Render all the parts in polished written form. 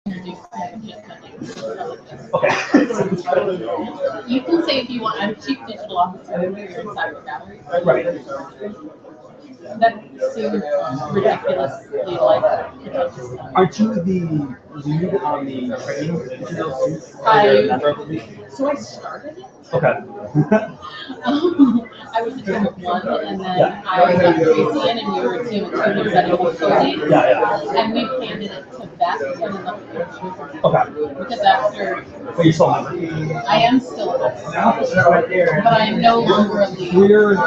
introduce just Okay. You can say if you want, I'm Chief Digital Officer here in Cyber Gallery. Right. That seems ridiculously like. Aren't you the lead on the training? So I started it. Okay. I was a team of one, and then I got Tracy in, and we were a team of two. We were setting up coding. Yeah. And we handed it to Beth and another person. Okay. Because after. But you're still a member. I am still a member. But I am no longer a lead. We're in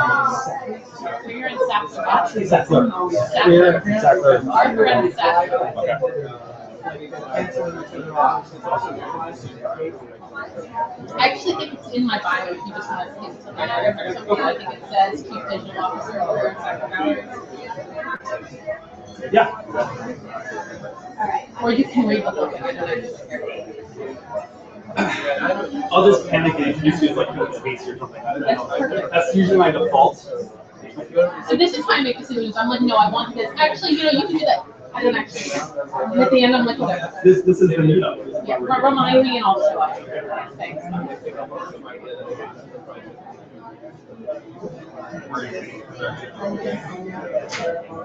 Saxon. Exactly. Our friend Saxon. I actually think it's in my bio if you just want to see something or something. I think it says Chief Digital Officer over in Cyber Gallery. Yeah. Or you can read the book. I'll just panic and introduce you as like a space or something. I don't know. That's usually my default. So this is how I make decisions. I'm like, no, I want this. Actually, you can do that. I don't actually. And at the end, I'm like, whatever. This is the meetup. Yeah, remind me and I'll show up. Thanks.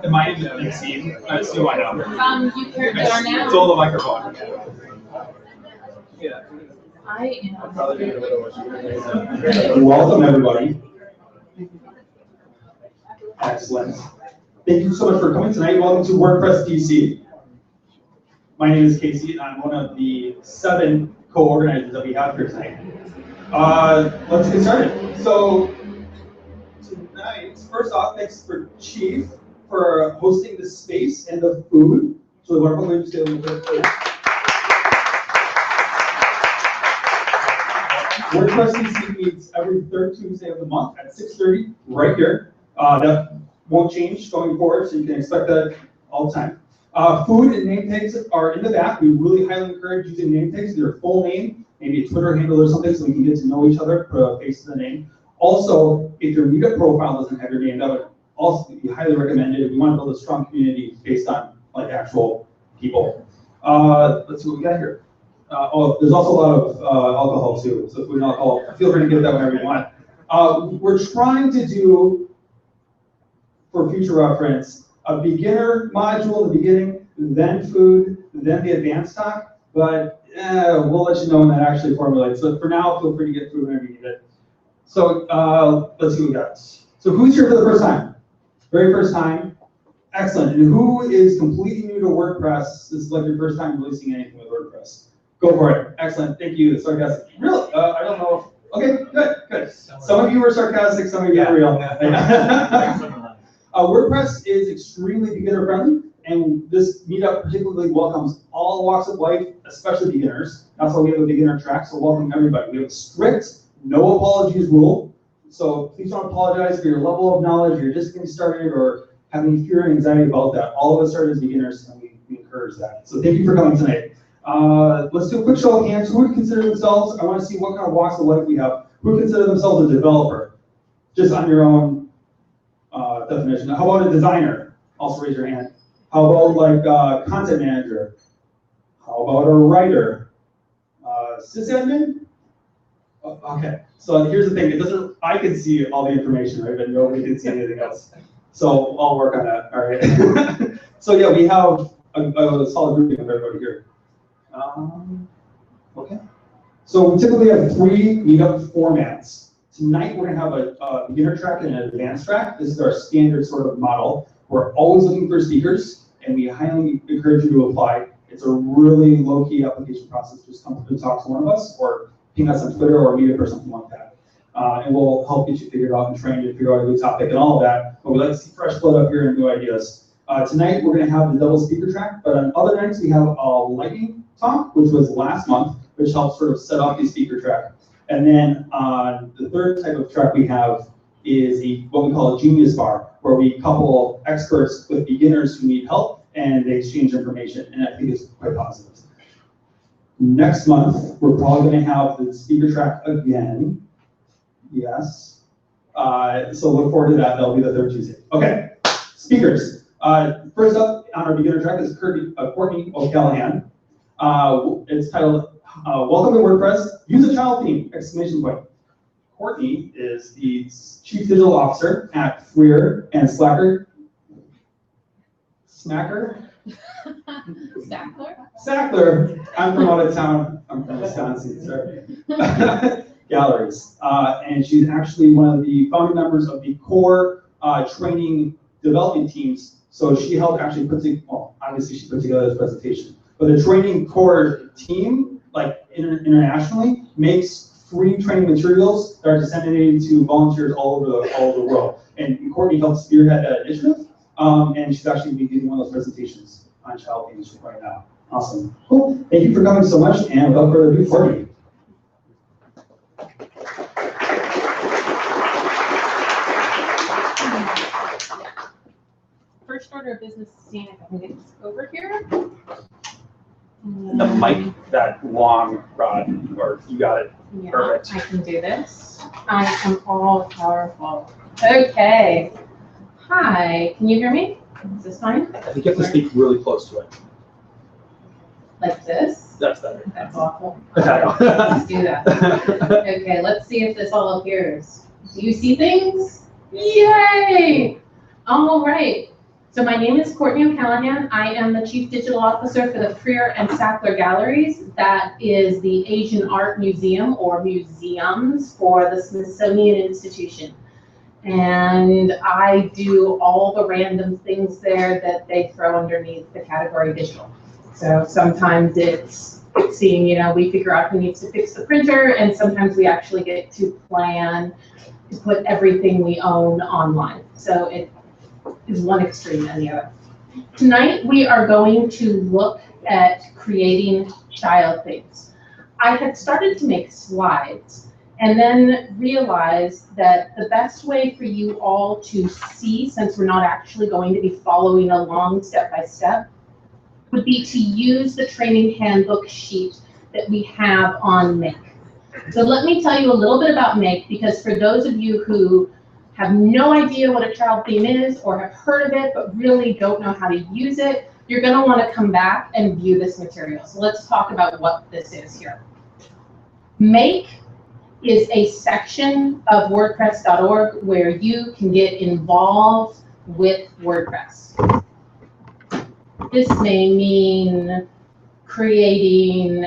Am I in the scene? I assume I know. You currently are now. It's all the microphone. I am. Welcome, everybody. Excellent. Thank you so much for coming tonight. Welcome to WordPress DC. My name is Casey, and I'm one of the 7 co-organizers that we have here tonight. Let's get started. So tonight, first off, thanks for Chief for hosting the space and the food. So wonderful. Let me say a little bit. WordPress DC meets every third Tuesday of the month at 6:30 right here. That won't change going forward, so you can expect that all the time. Food and name tags are in the back. We really highly encourage using name tags, their full name, maybe a Twitter handle or something, so we can get to know each other, put a face to the name. Also, if your Meetup profile doesn't have your name, that would also be highly recommended if you want to build a strong community based on like actual people. Let's see what we got here. There's also a lot of alcohol too, so if we don't alcohol, feel free to get that whenever you want. We're trying to do, for future reference, a beginner module in the beginning, then food, then the advanced talk, but we'll let you know when that actually formulates. So for now, feel free to get food whenever you need it. So let's see what we got. So who's here for the first time? Very first time. Excellent. And who is completely new to WordPress? This is like your first time releasing anything with WordPress. Go for it. Excellent. Thank you. Sarcastic. Really? I don't know. Okay, good. Some of you were sarcastic, some of you are real. WordPress is extremely beginner friendly, and this meetup particularly welcomes all walks of life, especially beginners. That's why we have a beginner track, so welcome everybody. We have a strict no apologies rule, so please don't apologize for your level of knowledge, you're just getting started, or have any fear and anxiety about that. All of us start as beginners, and we encourage that. So thank you for coming tonight. Let's do a quick show of hands. Who would consider themselves, I want to see what kind of walks of life we have, who would consider themselves a developer? Just on your own definition. How about a designer? Also raise your hand. How about like content manager? How about a writer? Sysadmin? Okay, so here's the thing. It doesn't. I can see all the information, right? But nobody can see anything else. So I'll work on that. All right. So yeah, we have a solid grouping of everybody here. Okay. So we typically have 3 meetup formats. Tonight we're going to have a beginner track and an advanced track. This is our standard sort of model. We're always looking for speakers, and we highly encourage you to apply. It's a really low-key application process. Just come and talk to one of us, or ping us on Twitter or Meetup or something like that. And we'll help get you figured out and train you to figure out a good topic and all of that. But we like to see fresh blood up here and new ideas. Tonight we're going to have the double speaker track, but on other nights we have a lightning talk, which was last month, which helps sort of set off the speaker track. And then the third type of track we have is what we call a genius bar, where we couple experts with beginners who need help, and they exchange information, and I think it's quite positive. Next month, we're probably going to have the speaker track again. Yes. So look forward to that. That'll be the third Tuesday. Okay, speakers. First up on our beginner track is Courtney O'Callaghan. It's titled Welcome to WordPress, Use a Child Theme! Exclamation point. Courtney is the Chief Digital Officer at Freer and Smacker. Sackler. I'm from out of town. I'm from Wisconsin, sorry. Galleries. And she's actually one of the founding members of the core training development teams. So she helped actually put together, well, obviously she put together this presentation, but the training core team, like internationally, makes free training materials that are disseminated to volunteers all over the world. And Courtney helps spearhead that initiative, and she's actually giving one of those presentations on child themes right now. Awesome. Cool. Thank you for coming so much, and without further ado, Courtney. First order of business is seeing if I can get this over here. The mic, that long rod, or you got it. Yeah, Perfect. I can do this. I am all powerful. Okay. Hi, can you hear me? Is this fine? I think you have to speak really close to it. Like this? That's better. That's awful. Okay. Let's do that. Okay, let's see if this all appears. Do you see things? Yay! All right. So my name is Courtney O'Callahan. I am the Chief Digital Officer for the Freer and Sackler Galleries. That is the Asian Art Museum, or museums, for the Smithsonian Institution. And I do all the random things there that they throw underneath the category digital. So sometimes it's fixing, we figure out who needs to fix the printer, and sometimes we actually get to plan to put everything we own online. So it is one extreme and the other. Tonight we are going to look at creating child themes. I had started to make slides and then realized that the best way for you all to see, since we're not actually going to be following along step by step, would be to use the training handbook sheet that we have on Make. So let me tell you a little bit about Make, because for those of you who have no idea what a child theme is or have heard of it but really don't know how to use it, you're going to want to come back and view this material. So let's talk about what this is here. Make is a section of WordPress.org where you can get involved with WordPress. This may mean creating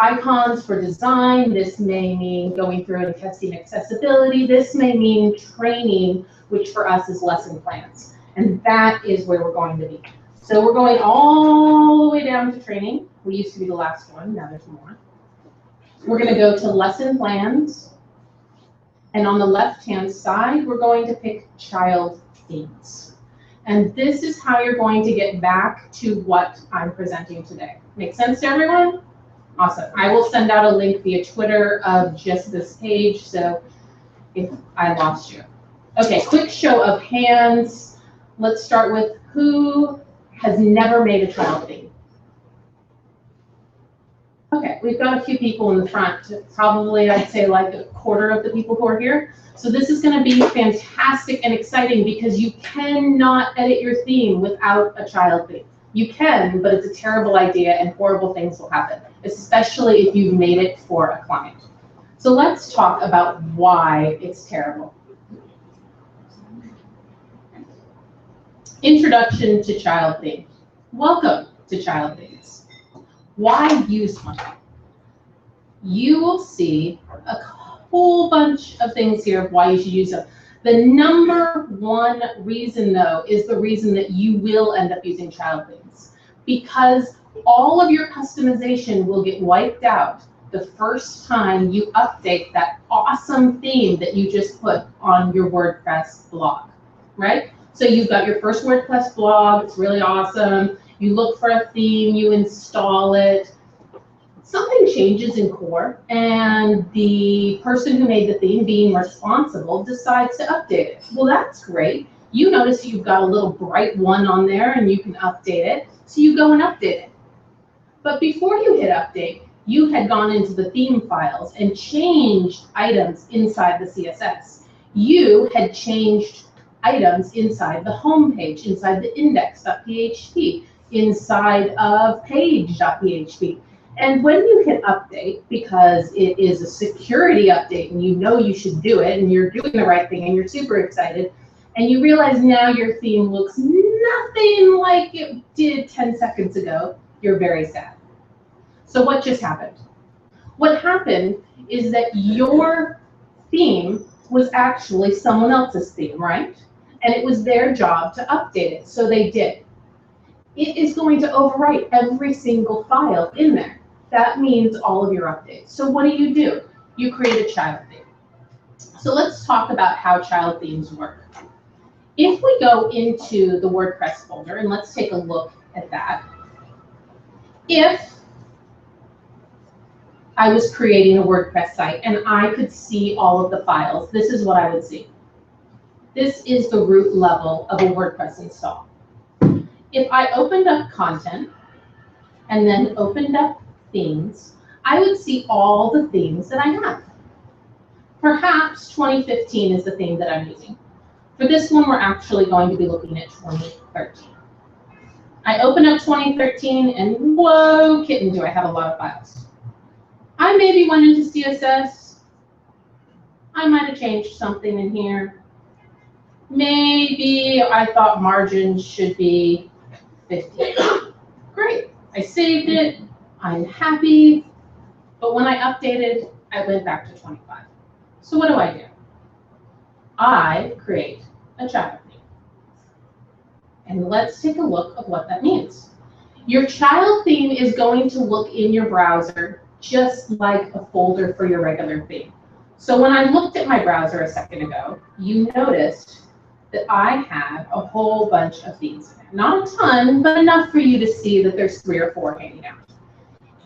icons for design. This may mean going through and testing accessibility. This may mean training, which for us is lesson plans. And that is where we're going to be. So we're going all the way down to training. We used to be the last one, now there's more. We're going to go to lesson plans. And on the left-hand side, we're going to pick child themes. And this is how you're going to get back to what I'm presenting today. Make sense to everyone? Awesome. I will send out a link via Twitter of just this page, so if I lost you. Okay, quick show of hands. Let's start with who has never made a child theme. Okay, we've got a few people in the front, probably I'd say like a quarter of the people who are here. So this is going to be fantastic and exciting because you cannot edit your theme without a child theme. You can, but it's a terrible idea and horrible things will happen, especially if you've made it for a client. So let's talk about why it's terrible. Introduction to child themes. Welcome to child themes. Why use one? You will see a whole bunch of things here of why you should use them. The number one reason, though, is the reason that you will end up using child themes. Because all of your customization will get wiped out the first time you update that awesome theme that you just put on your WordPress blog, right? So you've got your first WordPress blog, it's really awesome. You look for a theme, you install it. Something changes in core, and the person who made the theme, being responsible, decides to update it. Well, that's great. You notice you've got a little bright one on there, and you can update it. So you go and update it. But before you hit update, you had gone into the theme files and changed items inside the CSS. You had changed items inside the home page, inside the index.php. inside of page.php. And when you hit update, because it is a security update and you know you should do it and you're doing the right thing and you're super excited, and you realize now your theme looks nothing like it did 10 seconds ago, you're very sad. So what just happened? What happened is that your theme was actually someone else's theme, right? And it was their job to update it, so they did. It is going to overwrite every single file in there. That means all of your updates. So what do? You create a child theme. So let's talk about how child themes work. If we go into the WordPress folder, and let's take a look at that. If I was creating a WordPress site and I could see all of the files, this is what I would see. This is the root level of a WordPress install. If I opened up content and then opened up themes, I would see all the themes that I have. Perhaps 2015 is the theme that I'm using. For this one, we're actually going to be looking at 2013. I open up 2013 and whoa, kitten, do I have a lot of files. I maybe went into CSS. I might have changed something in here. Maybe I thought margins should be 50. Great, I saved it, I'm happy, but when I updated, I went back to 25. So what do? I create a child theme. And let's take a look at what that means. Your child theme is going to look in your browser just like a folder for your regular theme. So when I looked at my browser a second ago, you noticed that I have a whole bunch of themes in there. Not a ton, but enough for you to see that there's 3 or 4 hanging out.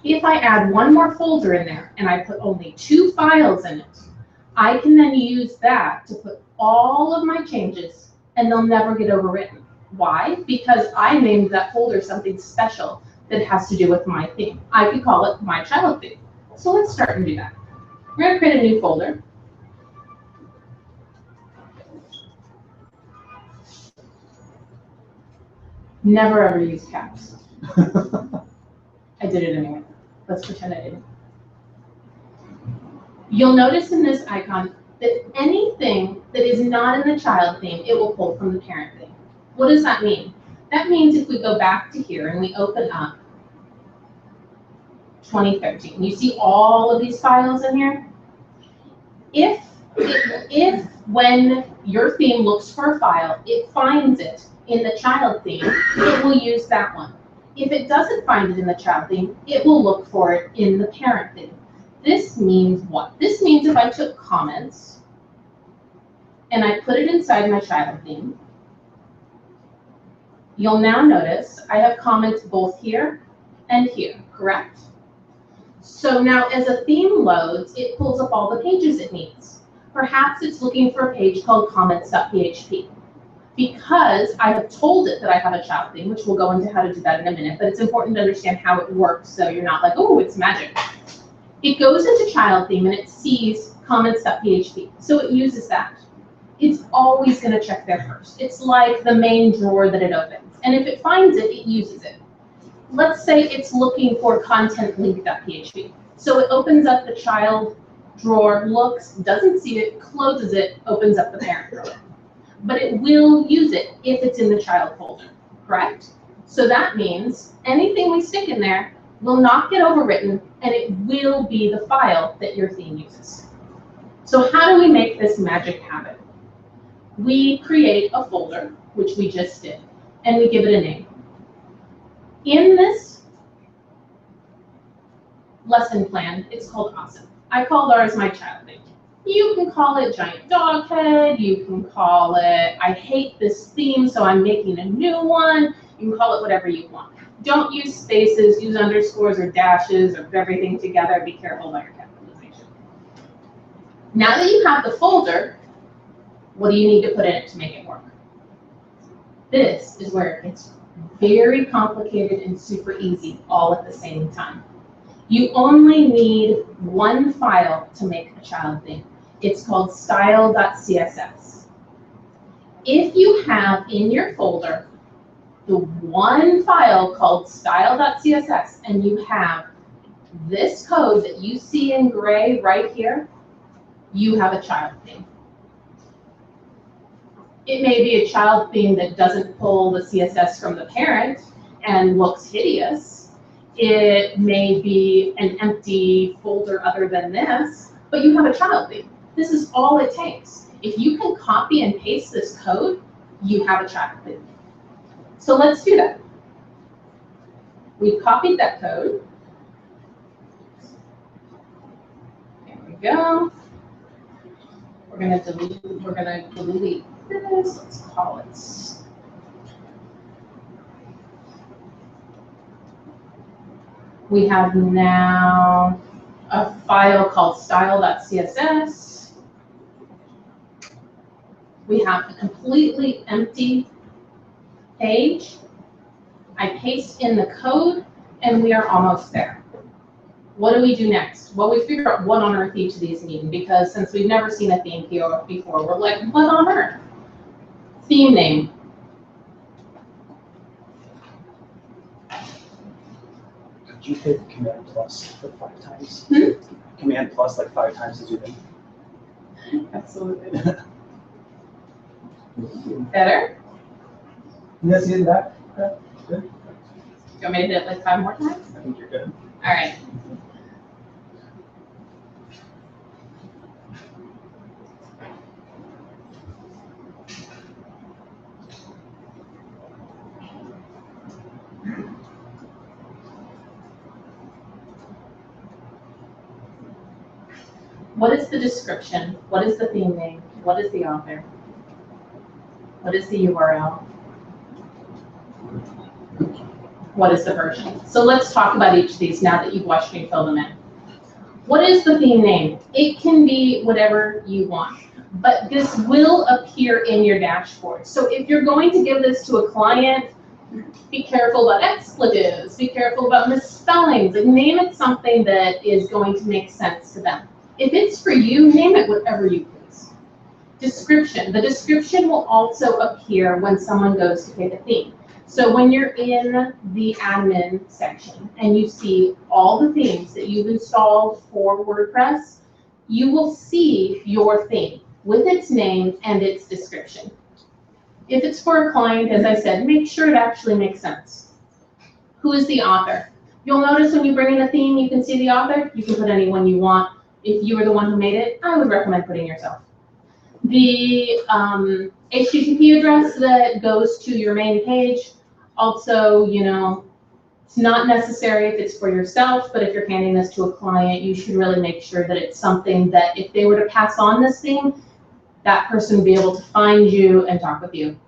If I add one more folder in there and I put only 2 files in it, I can then use that to put all of my changes and they'll never get overwritten. Why? Because I named that folder something special that has to do with my theme. I could call it my child theme. So let's start and do that. We're going to create a new folder. Never ever use caps. I did it anyway. Let's pretend I didn't. You'll notice in this icon that anything that is not in the child theme, it will pull from the parent theme. What does that mean? That means if we go back to here and we open up 2013, you see all of these files in here? If when your theme looks for a file, it finds it in the child theme, it will use that one. If it doesn't find it in the child theme, it will look for it in the parent theme. This means what? This means if I took comments and I put it inside my child theme, you'll now notice I have comments both here and here, correct? So now as a theme loads, it pulls up all the pages it needs. Perhaps it's looking for a page called comments.php. Because I have told it that I have a child theme, which we'll go into how to do that in a minute, but it's important to understand how it works so you're not like, oh, it's magic. It goes into child theme and it sees comments.php, so it uses that. It's always going to check there first. It's like the main drawer that it opens, and if it finds it, it uses it. Let's say it's looking for content link.php. So it opens up the child drawer, looks, doesn't see it, closes it, opens up the parent drawer. But it will use it if it's in the child folder, correct? So that means anything we stick in there will not get overwritten, and it will be the file that your theme uses. So how do we make this magic happen? We create a folder, which we just did, and we give it a name. In this lesson plan, it's called Awesome. I called ours my child theme. You can call it Giant Dog Head, you can call it I hate this theme, so I'm making a new one. You can call it whatever you want. Don't use spaces, use underscores or dashes or everything together. Be careful about your capitalization. Now that you have the folder, what do you need to put in it to make it work? This is where it gets very complicated and super easy all at the same time. You only need one file to make a child theme. It's called style.css. If you have in your folder the one file called style.css, and you have this code that you see in gray right here, you have a child theme. It may be a child theme that doesn't pull the CSS from the parent and looks hideous. It may be an empty folder other than this, but you have a child theme. This is all it takes. If you can copy and paste this code, you have a child theme. So let's do that. We've copied that code. There we go. We're gonna delete this. Let's call it. We have now a file called style.css. We have a completely empty page. I paste in the code, and we are almost there. What do we do next? Well, we figure out what on earth each of these mean, because since we've never seen a theme here before, we're like, what on earth? Theme name. Did you hit Command plus like 5 times? Hmm? Command plus like 5 times to zoom in. Absolutely. Better? Yes, you did that. Okay, good. Do you want me to hit it like 5 more times? I think you're good. All right. What is the description? What is the theme name? What is the author? What is the URL? What is the version? So let's talk about each of these now that you've watched me fill them in. What is the theme name? It can be whatever you want, but this will appear in your dashboard. So if you're going to give this to a client, be careful about expletives, be careful about misspellings, like name it something that is going to make sense to them. If it's for you, name it whatever you please. Description. The description will also appear when someone goes to pick a theme. So when you're in the admin section and you see all the themes that you've installed for WordPress, you will see your theme with its name and its description. If it's for a client, as I said, make sure it actually makes sense. Who is the author? You'll notice when you bring in a theme, you can see the author. You can put anyone you want. If you were the one who made it, I would recommend putting yourself. The HTTP address that goes to your main page, also, you know, it's not necessary if it's for yourself, but if you're handing this to a client, you should really make sure that it's something that if they were to pass on this theme, that person would be able to find you and talk with you.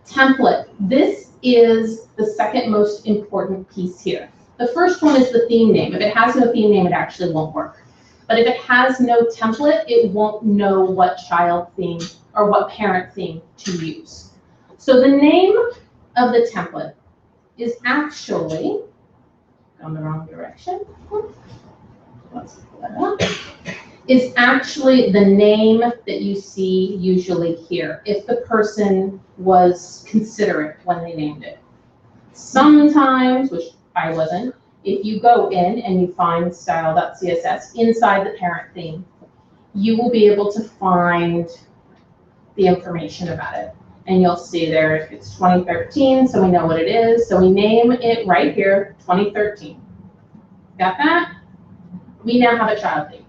Template. This is the second most important piece here. The first one is the theme name. If it has no theme name, it actually won't work. But if it has no template, it won't know what child theme or what parent theme to use. So the name of the template is actually, gone the wrong direction. Let's pull that up. Is actually the name that you see usually here, if the person was considerate when they named it. Sometimes, which I wasn't, if you go in and you find style.css inside the parent theme, you will be able to find the information about it. And you'll see there it's 2013, so we know what it is. So we name it right here, 2013. Got that? We now have a child theme.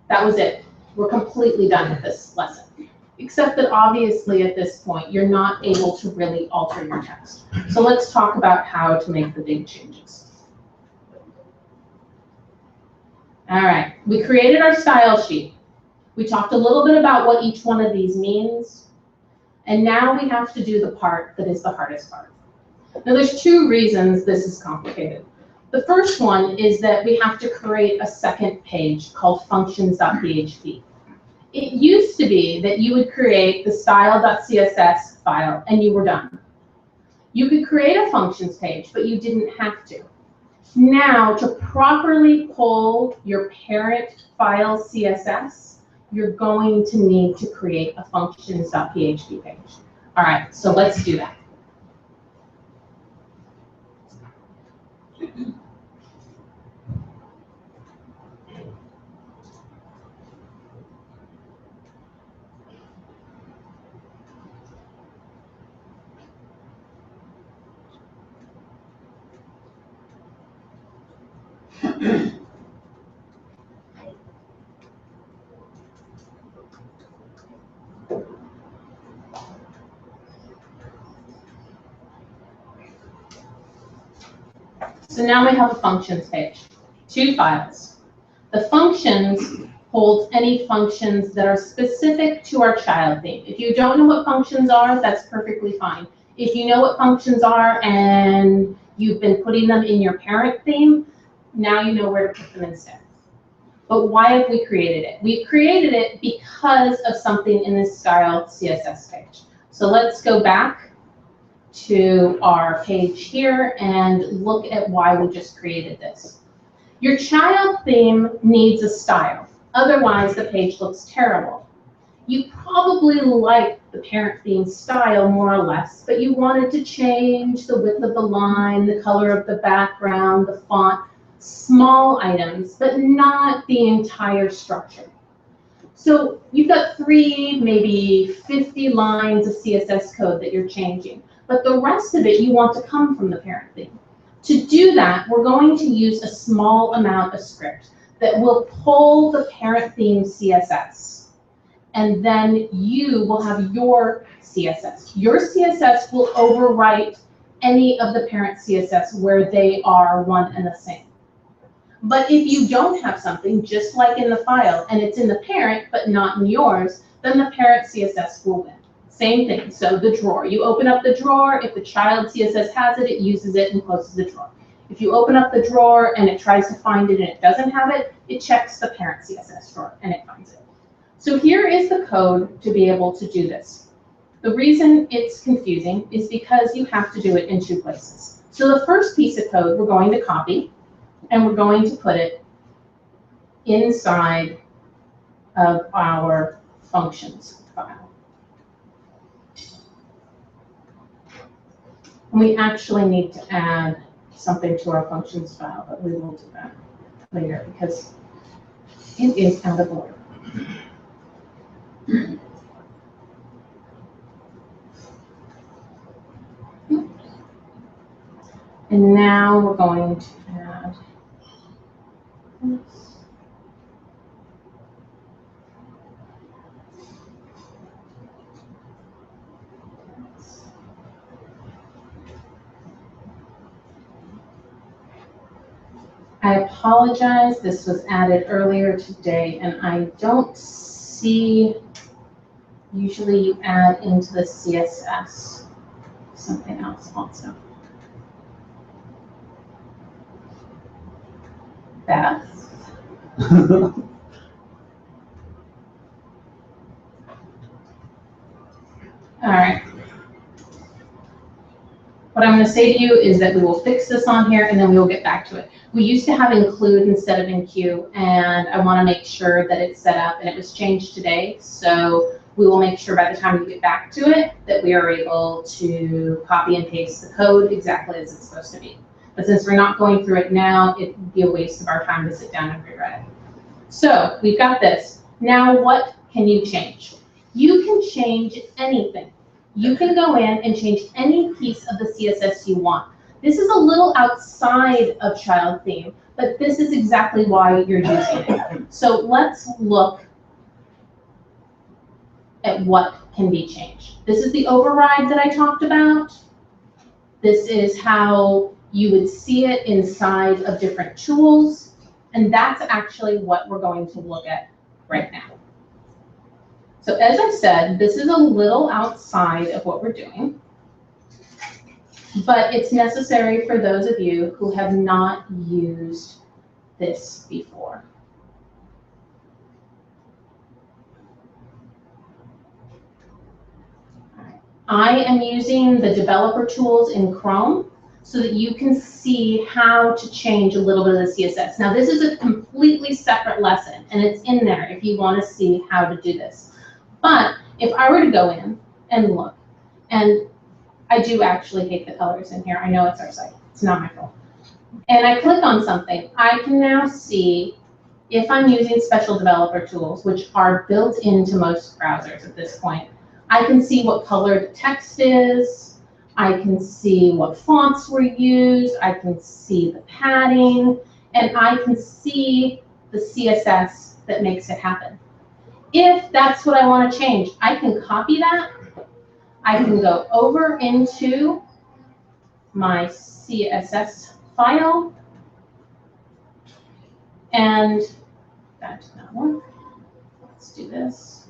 That was it. We're completely done with this lesson. Except that obviously at this point, you're not able to really alter your text. So let's talk about how to make the big changes. All right, we created our style sheet. We talked a little bit about what each one of these means. And now we have to do the part that is the hardest part. Now there's 2 reasons this is complicated. The first one is that we have to create a second page called functions.php. It used to be that you would create the style.css file and you were done. You could create a functions page, but you didn't have to. Now, to properly pull your parent file CSS, you're going to need to create a functions.php page. All right, so let's do that. So now we have a functions page, 2 files. The functions hold any functions that are specific to our child theme. If you don't know what functions are, that's perfectly fine. If you know what functions are and you've been putting them in your parent theme, now you know where to put them instead. But why have we created it? We've created it because of something in this style CSS page. So let's go back to our page here and look at why we just created this. Your child theme needs a style, otherwise the page looks terrible. You probably like the parent theme style more or less, but you wanted to change the width of the line, the color of the background, the font, small items, but not the entire structure. So you've got 3, maybe 50 lines of CSS code that you're changing, but the rest of it you want to come from the parent theme. To do that, we're going to use a small amount of script that will pull the parent theme CSS. And then you will have your CSS. Your CSS will overwrite any of the parent CSS where they are one and the same. But if you don't have something, just like in the file, and it's in the parent but not in yours, then the parent CSS will win. Same thing, so the drawer. You open up the drawer, if the child CSS has it, it uses it and closes the drawer. If you open up the drawer and it tries to find it and it doesn't have it, it checks the parent CSS drawer and it finds it. So here is the code to be able to do this. The reason it's confusing is because you have to do it in 2 places. So the first piece of code we're going to copy, and we're going to put it inside of our functions file. And we actually need to add something to our functions file, but we will do that later because it is out of order. And now we're going to add this. I apologize, this was added earlier today and I don't see, usually you add into the CSS something else also. Beth. All right. What I'm going to say to you is that we will fix this on here and then we will get back to it. We used to have include instead of enqueue, and I want to make sure that it's set up, and it was changed today. So we will make sure by the time we get back to it that we are able to copy and paste the code exactly as it's supposed to be. But since we're not going through it now, it would be a waste of our time to sit down and rewrite it. So we've got this. Now what can you change? You can change anything. You can go in and change any piece of the CSS you want. This is a little outside of child theme, but this is exactly why you're using it. So let's look at what can be changed. This is the override that I talked about. This is how you would see it inside of different tools. And that's actually what we're going to look at right now. So as I said, this is a little outside of what we're doing, but it's necessary for those of you who have not used this before. I am using the developer tools in Chrome so that you can see how to change a little bit of the CSS. Now this is a completely separate lesson and it's in there if you want to see how to do this. But if I were to go in and look, and I do actually hate the colors in here. I know it's our site. It's not my fault. and I click on something, I can now see if I'm using special developer tools, which are built into most browsers at this point. I can see what color the text is, I can see what fonts were used, I can see the padding, and I can see the CSS that makes it happen. If that's what I want to change, I can copy that. I can go over into my CSS file, and that did not work. Let's do this.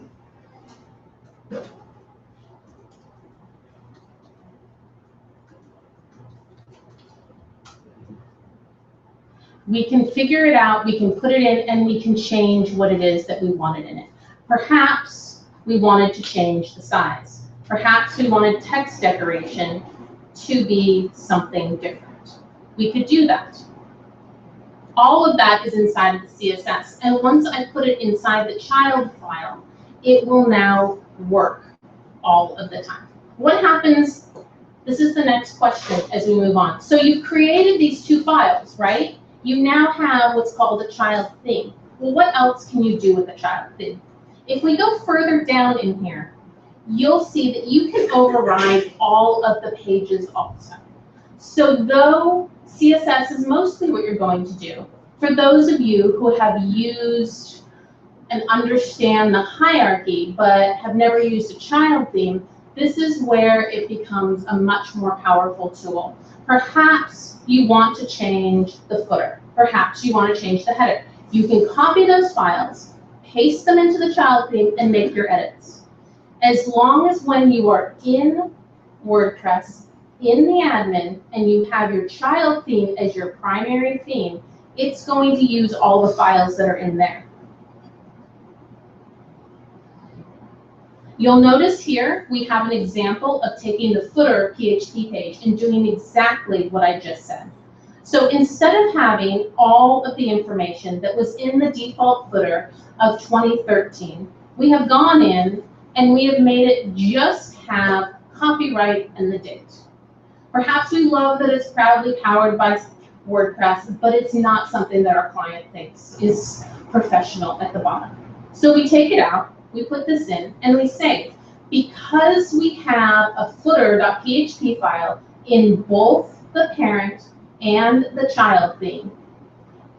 We can figure it out, we can put it in, and we can change what it is that we wanted in it. Perhaps we wanted to change the size. Perhaps we wanted text decoration to be something different. We could do that. All of that is inside of the CSS. And once I put it inside the child file, it will now work all of the time. What happens, this is the next question as we move on. So you've created these two files, right? You now have what's called a child theme. Well, what else can you do with a child theme? If we go further down in here, you'll see that you can override all of the pages also. So though CSS is mostly what you're going to do, for those of you who have used and understand the hierarchy but have never used a child theme, this is where it becomes a much more powerful tool. Perhaps you want to change the footer. Perhaps you want to change the header. You can copy those files, paste them into the child theme, and make your edits. As long as when you are in WordPress, in the admin, and you have your child theme as your primary theme, it's going to use all the files that are in there. You'll notice here we have an example of taking the footer PHP page and doing exactly what I just said. So instead of having all of the information that was in the default footer of 2013, we have gone in and we have made it just have copyright and the date. Perhaps we love that it's proudly powered by WordPress, but it's not something that our client thinks is professional at the bottom. So we take it out, we put this in, and we save. Because we have a footer.php file in both the parent and the child theme,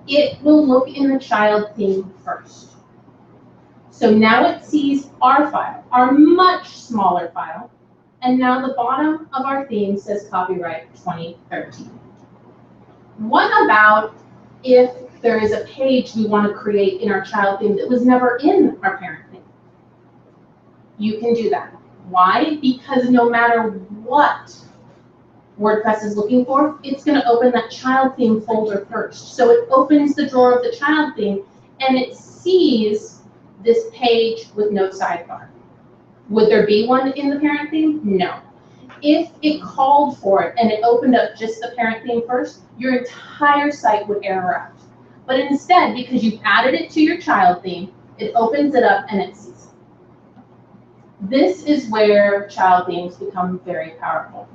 it will look in the child theme first. So now it sees our file, our much smaller file, and now the bottom of our theme says copyright 2013. What about if there is a page we want to create in our child theme that was never in our parent theme? You can do that. Why? Because no matter what WordPress is looking for, it's going to open that child theme folder first. So it opens the drawer of the child theme and it sees this page with no sidebar. Would there be one in the parent theme? No. If it called for it and it opened up just the parent theme first, your entire site would error out. But instead, because you've added it to your child theme, it opens it up and it sees it. This is where child themes become very powerful.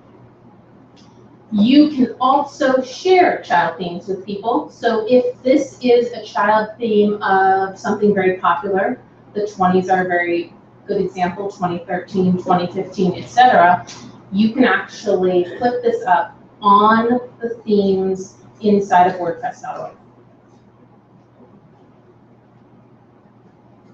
You can also share child themes with people. So if this is a child theme of something very popular, the 20s are a very good example, 2013, 2015, etc. You can actually flip this up on the themes inside of WordPress.org.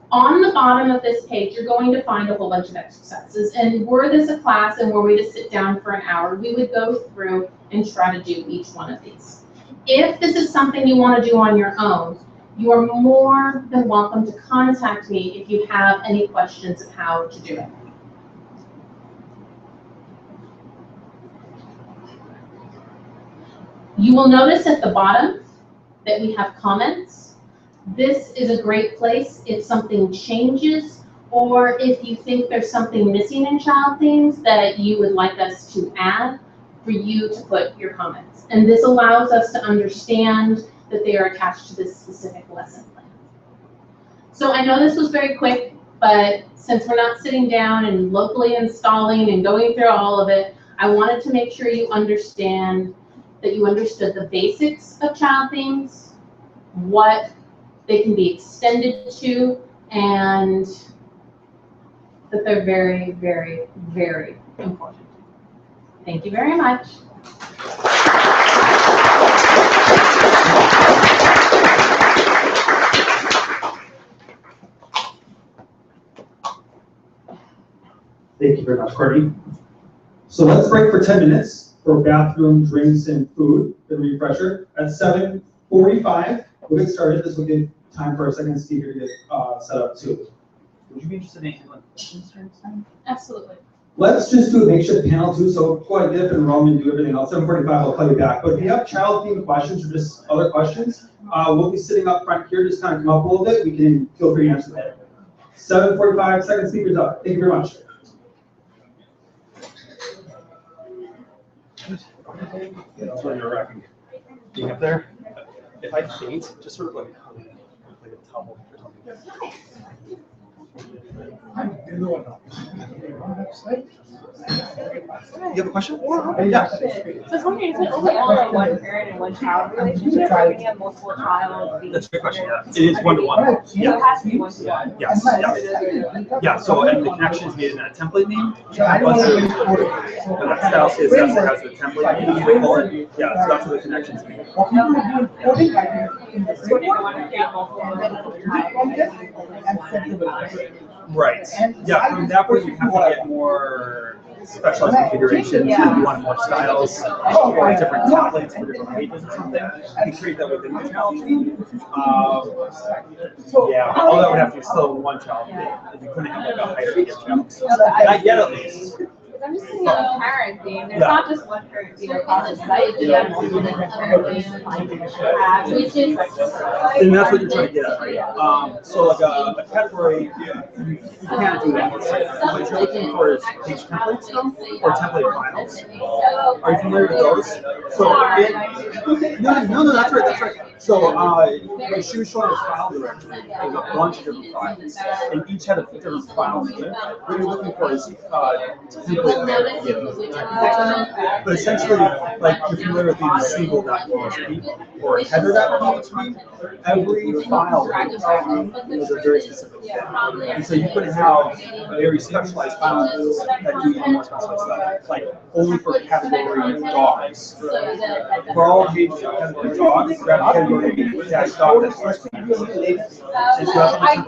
On the bottom of this page, you're going to find a whole bunch of exercises. And were this a class and were we to sit down for an hour, we would go through and try to do each one of these. If this is something you want to do on your own, you are more than welcome to contact me if you have any questions of how to do it. You will notice at the bottom that we have comments. This is a great place if something changes or if you think there's something missing in child themes that you would like us to add, for you to put your comments. And this allows us to understand that they are attached to this specific lesson plan. So I know this was very quick, but since we're not sitting down and locally installing and going through all of it, I wanted to make sure you understand that you understood the basics of child themes, what they can be extended to, and that they're very, very, very important. Thank you very much. Thank you very much, Courtney. So let's break for 10 minutes for bathroom, drinks, and food, the refresher. At 7:45, we'll get started. This will give time for our second speaker to get set up too. Would you be interested in handling questions during this time? Absolutely. Let's just do a makeshift panel too, so go ahead, dip and roam and do everything else. 7:45, I'll call you back. But if you have child-themed questions or just other questions, we'll be sitting up front here, just kind of come up a little bit. We can feel free to answer that. 7:45, second speaker's up. Thank you very much. That's where you're racking. Being up there, if I faint, just sort of like a towel or something. You have a question? Yeah. So I was wondering, is it overall a one parent and one child relationship, or when you have multiple child? That's a good question. Yeah. It is one-to-one. So it has to be one-to-one. Yes. Yeah. Yeah. So and the connection is made in that template name. That style is that's what has the template name. We call it. Yeah. So that's what the connection is made. So when you want to create multiple Right. Yeah. From that point, you have to get more specialized configurations. Yeah. You want more styles, or different templates for different pages or something. You can create that within the child. Yeah. All that would have to be still one child. If you couldn't have like a hierarchy of child. Not yet, at least. I'm just thinking of parent theme. There's not just one parent theme across the site. You have multiple different parent themes. Which is. And that's what you're trying to get at, right? So like a category, you can't do that. What you're looking for is page templates or template files. Are you familiar with those? So no, that's right. So she was showing us file directory. There's a bunch of different files, and each had a different file name. What you're looking for is template. But essentially, like you're familiar with the single.php or header.php, every file is a very specific thing. And so you could have very specialized files that do even more specialized stuff, like only for category dogs. For all pages of category dogs, grab category dash dog that's first. And so that's what the template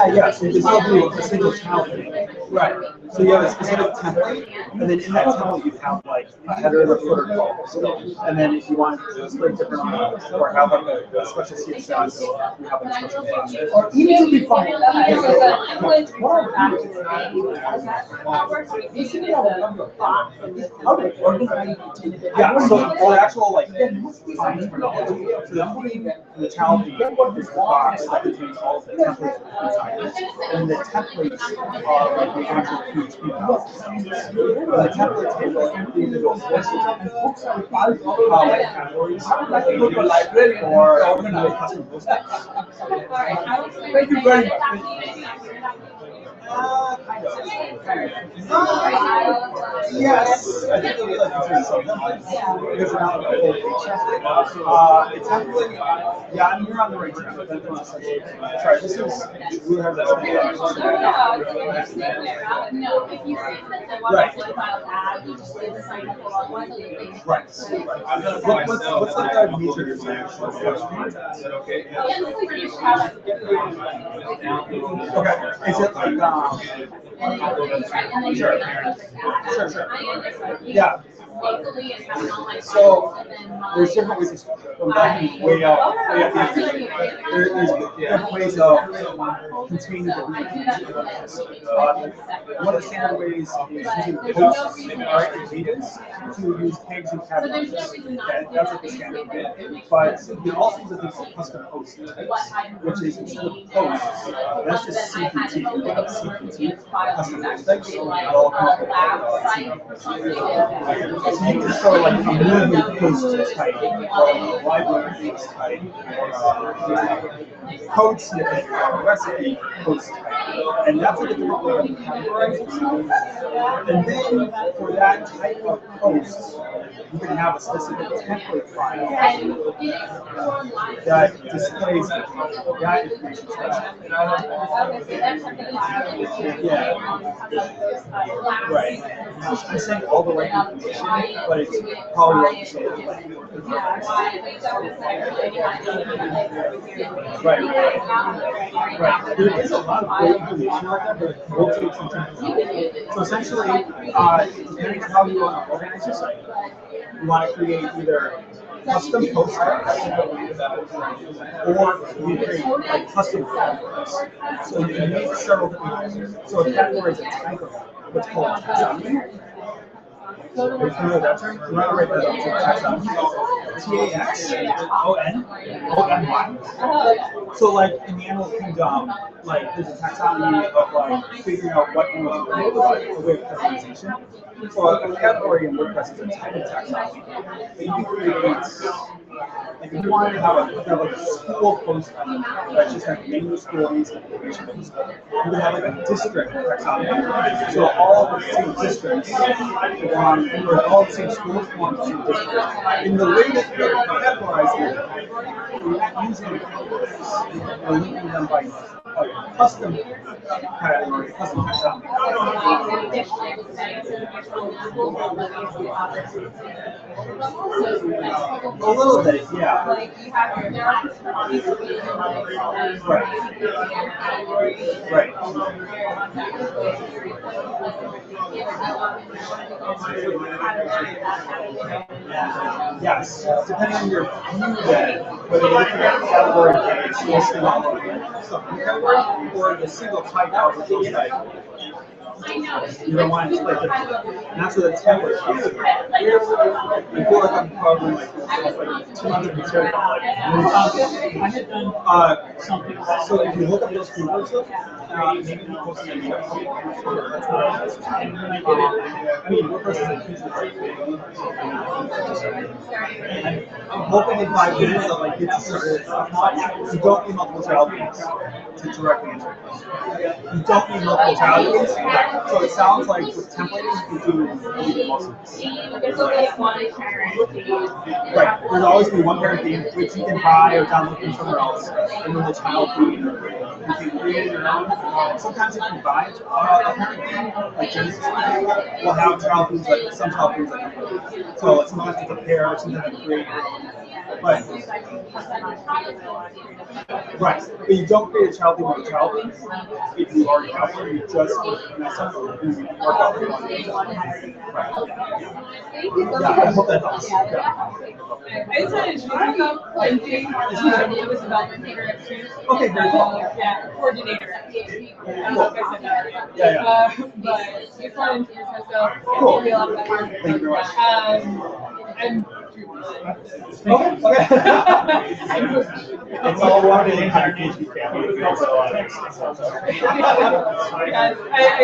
there. So you can still do a single child thing. Right. So you have a specific template, and then in that template you have like a header, a footer, column. And then if you want to split different or have like a special CSS, you have a special class. Or even to be fine. Yeah, so the actual like fine terminology, so the child is the box that contains all of the templates inside. And the templates are like the actual PHP files. The templates is like the individual sources and like categories or custom postings. Thank you very much. Yes, I think we like to do sometimes. Because we're not like a whole page. It's actually, yeah, I mean, you're on the right track. Try this is, we have that. No, if you see that the one file add, you just did the sign up for one of the things. Right. What's like our major design? Okay. Okay. Is it like Sure. Yeah. So there's different ways of backing way out. There's different ways of containing the one of the standard ways is using posts and pages to use tags and categories. That's like the standard way. But you can also use a thing called custom post tags, which is instead of posts, that's just CPT. CPT custom post tags. So you can start like a movement post type, or a library type, or a code snippet, or a recipe post type. And that's like a different way of categorizing something. And then for that type of post, you can have a specific template file that displays that information. Yeah. Right. I'm saying all the right information, but it's probably right to say it. Right. There is a lot of great information out there, but it will take some time. So essentially, depending on how you want to organize your site, you want to create either custom post types, or you create like custom categories. So you can make several different. So a category is a type of what's called taxonomy. Are you familiar with that term? You want to write that up. Taxonomy. So like in the animal kingdom, like there's a taxonomy of like figuring out what animals are a way of customization. So a category in WordPress is a type of taxonomy. But you can create, like if you wanted to have like a school post that's just like name the stories and information of the school, you would have like a district taxonomy. So all the same districts belong, or all the same schools belong to the same district. In the way that you're categorizing it, you're not using categories. You're linking them by a custom category, custom taxonomy. A little bit, yeah. Right. Yes, depending on your view then, whether you're looking at category page, listing all of them, or the single type of the post type. You don't want to split it. And that's where the template comes in. I feel like I'm probably like 200 material. I had done something. So if you look up those keywords, maybe you post a Meetup. I mean, WordPress is a huge thing. I'm hoping in 5 minutes I'll like get to certain. You don't need multiple child names to directly answer your question. You don't need multiple child names. So it sounds like with templating, you can do most of this. Right. There's always be one parent theme which you can buy or download from somewhere else, and then the child theme you can create your own. Sometimes you can buy a parent theme, like Genesis will have child themes, like some child themes like that. So sometimes it's a pair, sometimes you create your own. But right, but you don't create a child theme with a child theme. If you already have one, you just mess up and work out the one. Yeah, I hope that helps. I just wanted to talk about one thing. It was about my favorite experience. Okay, very cool. Yeah, coordinator. I don't know if I said that right. Yeah. But just wanted to introduce myself. Cool. Be a lot of fun. Thank you very much. I'm Okay. It's all one in 100 PHP family. Yes, I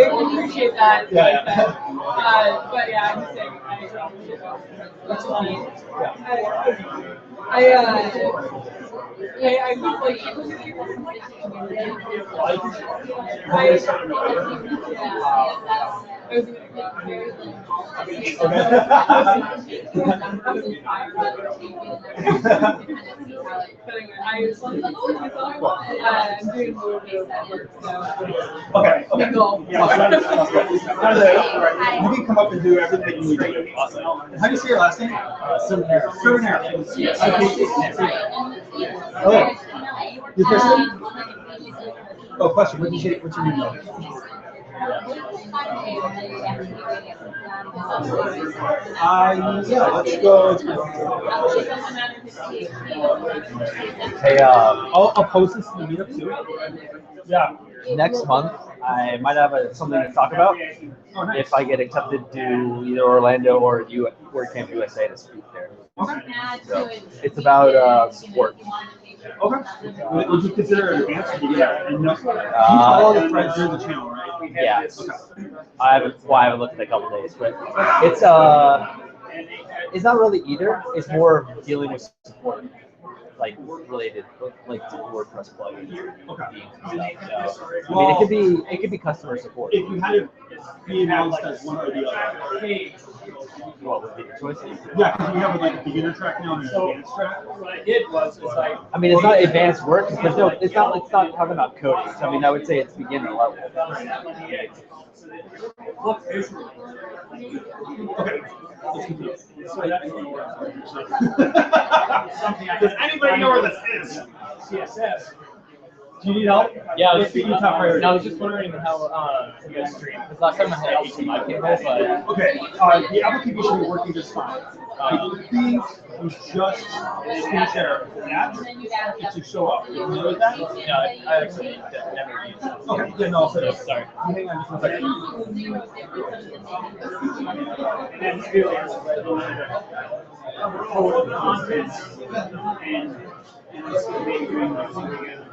appreciate that. Yeah. But yeah, I'm just saying, I appreciate that. That's funny. I was like, I'm doing a little bit of work, so. Okay. Cool. You can come up and do everything you need. Awesome. How do you say your last name? Cerminara. Oh. Your first name? Oh, question. What's your name? Yeah, let's go. Hey, I'll post this in the meetup too. Yeah. next month I might have something to talk about Oh, nice. if I get accepted to either Orlando or WordCamp USA to speak there. Okay. So it's about sport. Okay. Would you consider it advanced or beginner? And no, you follow the threads through the channel, right? Yeah. Okay. I haven't looked in a couple days, but it's It's not really either. It's more dealing with support, like related, like to WordPress plugins. Okay. So, I mean, it could be customer support. If you had to be announced as one or the other. What would be the choice? Yeah, because we have like a beginner track now and an advanced track. What I did was, it's like, I mean, it's not advanced work. There's no, it's not talking about coding. So I mean, I would say it's beginner level. look visually. Okay. Let's continue. So that's something I. Does anybody know where this is? CSS. Do you need help? Yeah, It's the top priority. I was just wondering how you guys stream. Because last time I had HTML cable, but Okay, the application should be working just fine. The key was just screen share that it should show up. You know that? yeah, I actually never used it. Okay, yeah, no, sorry. Sorry. Hang on just one second. And it's really code content and it's going to be doing like something like this.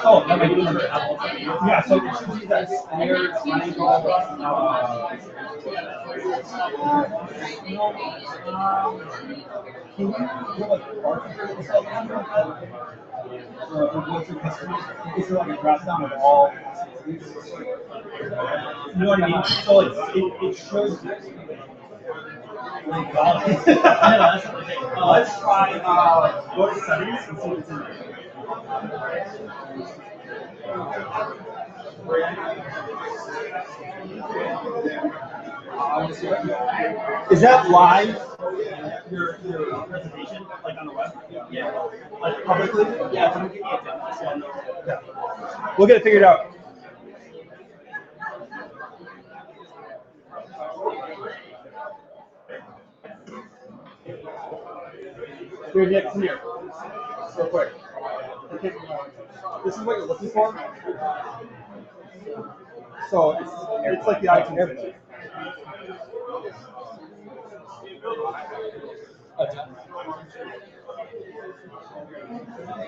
Oh, that might be under Apple. Yeah, so it should be that snare triangle. Can you give a is there like a drop down of all? You know what I mean? So it should. Let's try go to settings and see what's in there. Is that live? Your presentation, like on the web? Yeah. Like publicly? Yeah. We'll get it figured out. Here, Nick, come here. Real quick. Okay. This is what you're looking for. So it's like the iTunes page.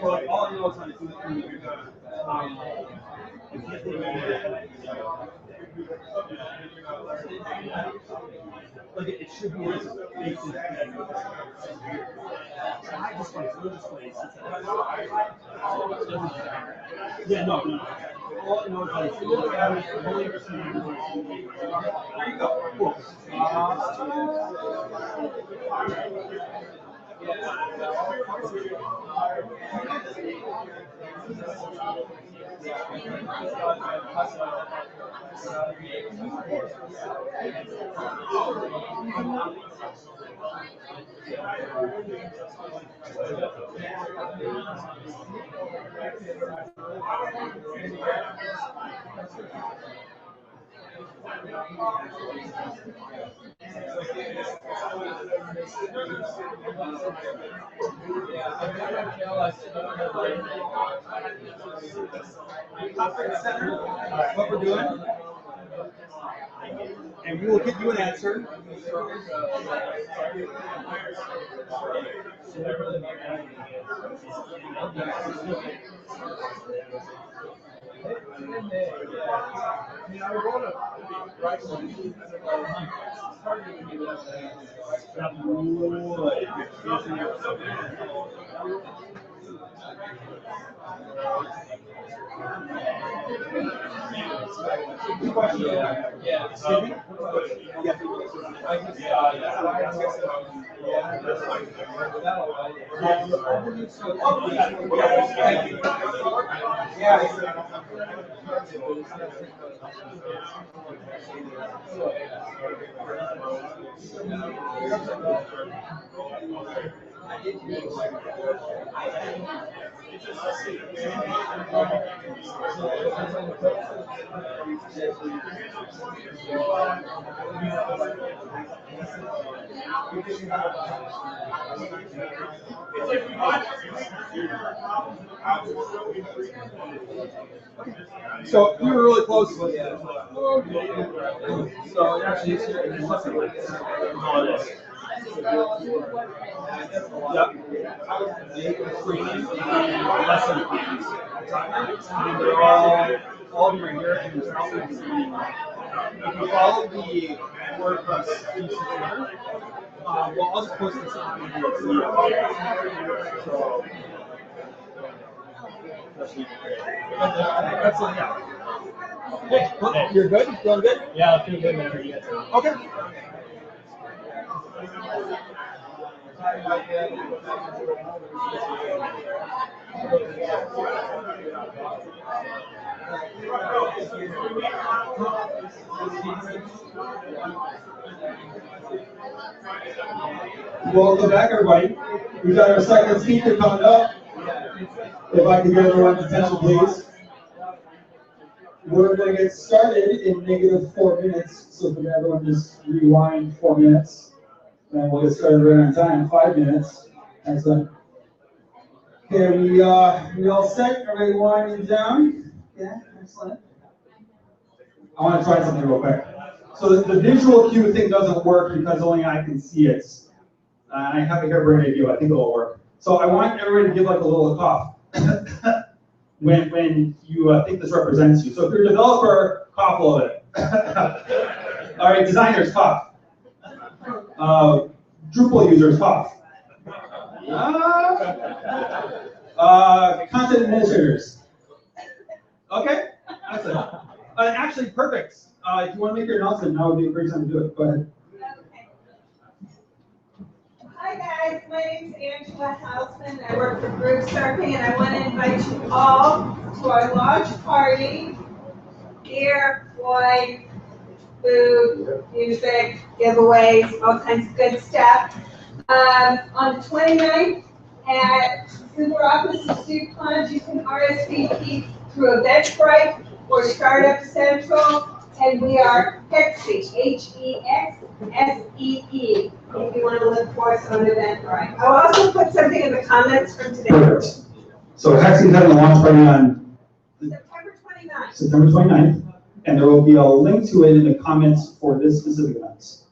Well, all I know is how to do like it should be this basic. Yeah, no. All I know is like, there you go. Cool. Conference center, what we're doing, and we will get you an answer. So we were really close. So actually, Less than and they're all of them right here, and they're all doing the same thing. If you follow the WordPress feature here, well, I'll just post this on the so excellent, yeah. Hey, well, you're good? Feeling good? Yeah, I feel good whenever you guys are. Okay. Welcome back, everybody. We got our second speaker coming up. If I can get everyone's attention, please. We're going to get started in -4 minutes, so can everyone just rewind 4 minutes. And we'll get started right on time, 5 minutes. Excellent. Okay, we all set? Everybody winding down? Yeah, excellent. I want to try something real quick. So the visual cue thing doesn't work because only I can see it. I have a hairbrained view. I think it'll work. So I want everyone to give like a little cough when you think this represents you. So if you're a developer, cough a little bit. All right, designers, cough. Drupal users, cough. Content administrators. Okay, excellent. Actually, perfect. If you want to make your announcement, now would be a great time to do it. Go ahead. Hi guys, my name is Angela Hausman. I work for Group Surfing, and I want to invite you all to our large party. Beer, wine, food, music, giveaways, all kinds of good stuff. On the 29th at Super Office of Student College, you can RSVP through Eventbrite or Startup Central, and we are Hexsee, Hexsee, if you want to look for us on Eventbrite. I'll also put something in the comments from today. Perfect. So Hexsee's having a launch party on September 29th. September 29th, and there will be a link to it in the comments for this specific event.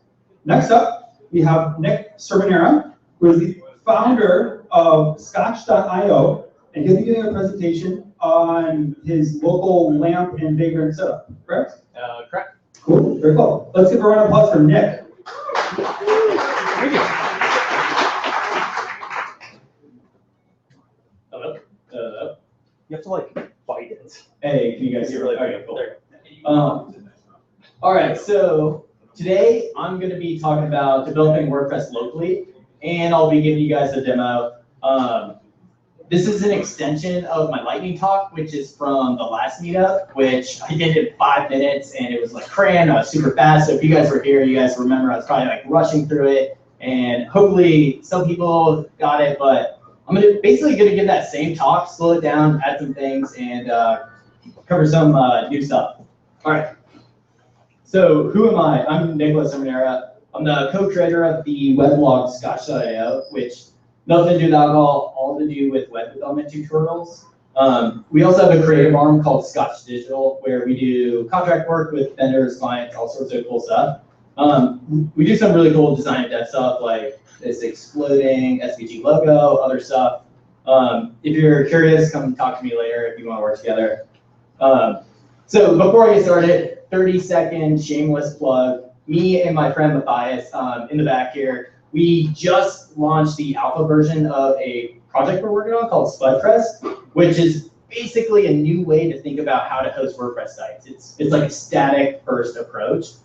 Next up, we have Nick Cerminara, who is the founder of Scotch.io, and he'll be giving a presentation on his local LAMP and Vagrant setup, correct? Correct. Cool, very cool. Let's give a round of applause for Nick. Thank you. Hello? You have to like fight it. Hey, can you guys hear me? Okay, cool. All right, so today I'm going to be talking about developing WordPress locally, and I'll be giving you guys a demo. This is an extension of my lightning talk, which is from the last meetup, which I did in 5 minutes, and it was like crayon, super fast. So if you guys were here, you guys remember I was probably like rushing through it, and hopefully some people got it, but I'm basically gonna give that same talk, slow it down, add some things, and cover some new stuff. All right. So who am I? I'm Nicholas Cerminara. I'm the co-creator of the weblog Scotch.io, which nothing to do with alcohol, all to do with web development tutorials. We also have a creative arm called Scotch Digital, where we do contract work with vendors, clients, all sorts of cool stuff. We do some really cool design and dev stuff, like this exploding SVG logo, other stuff. If you're curious, come talk to me later if you want to work together. So before I get started, 30-second shameless plug. Me and my friend Matthias in the back here, we just launched the alpha version of a project we're working on called WordPress, which is basically a new way to think about how to host WordPress sites. It's like a static first approach.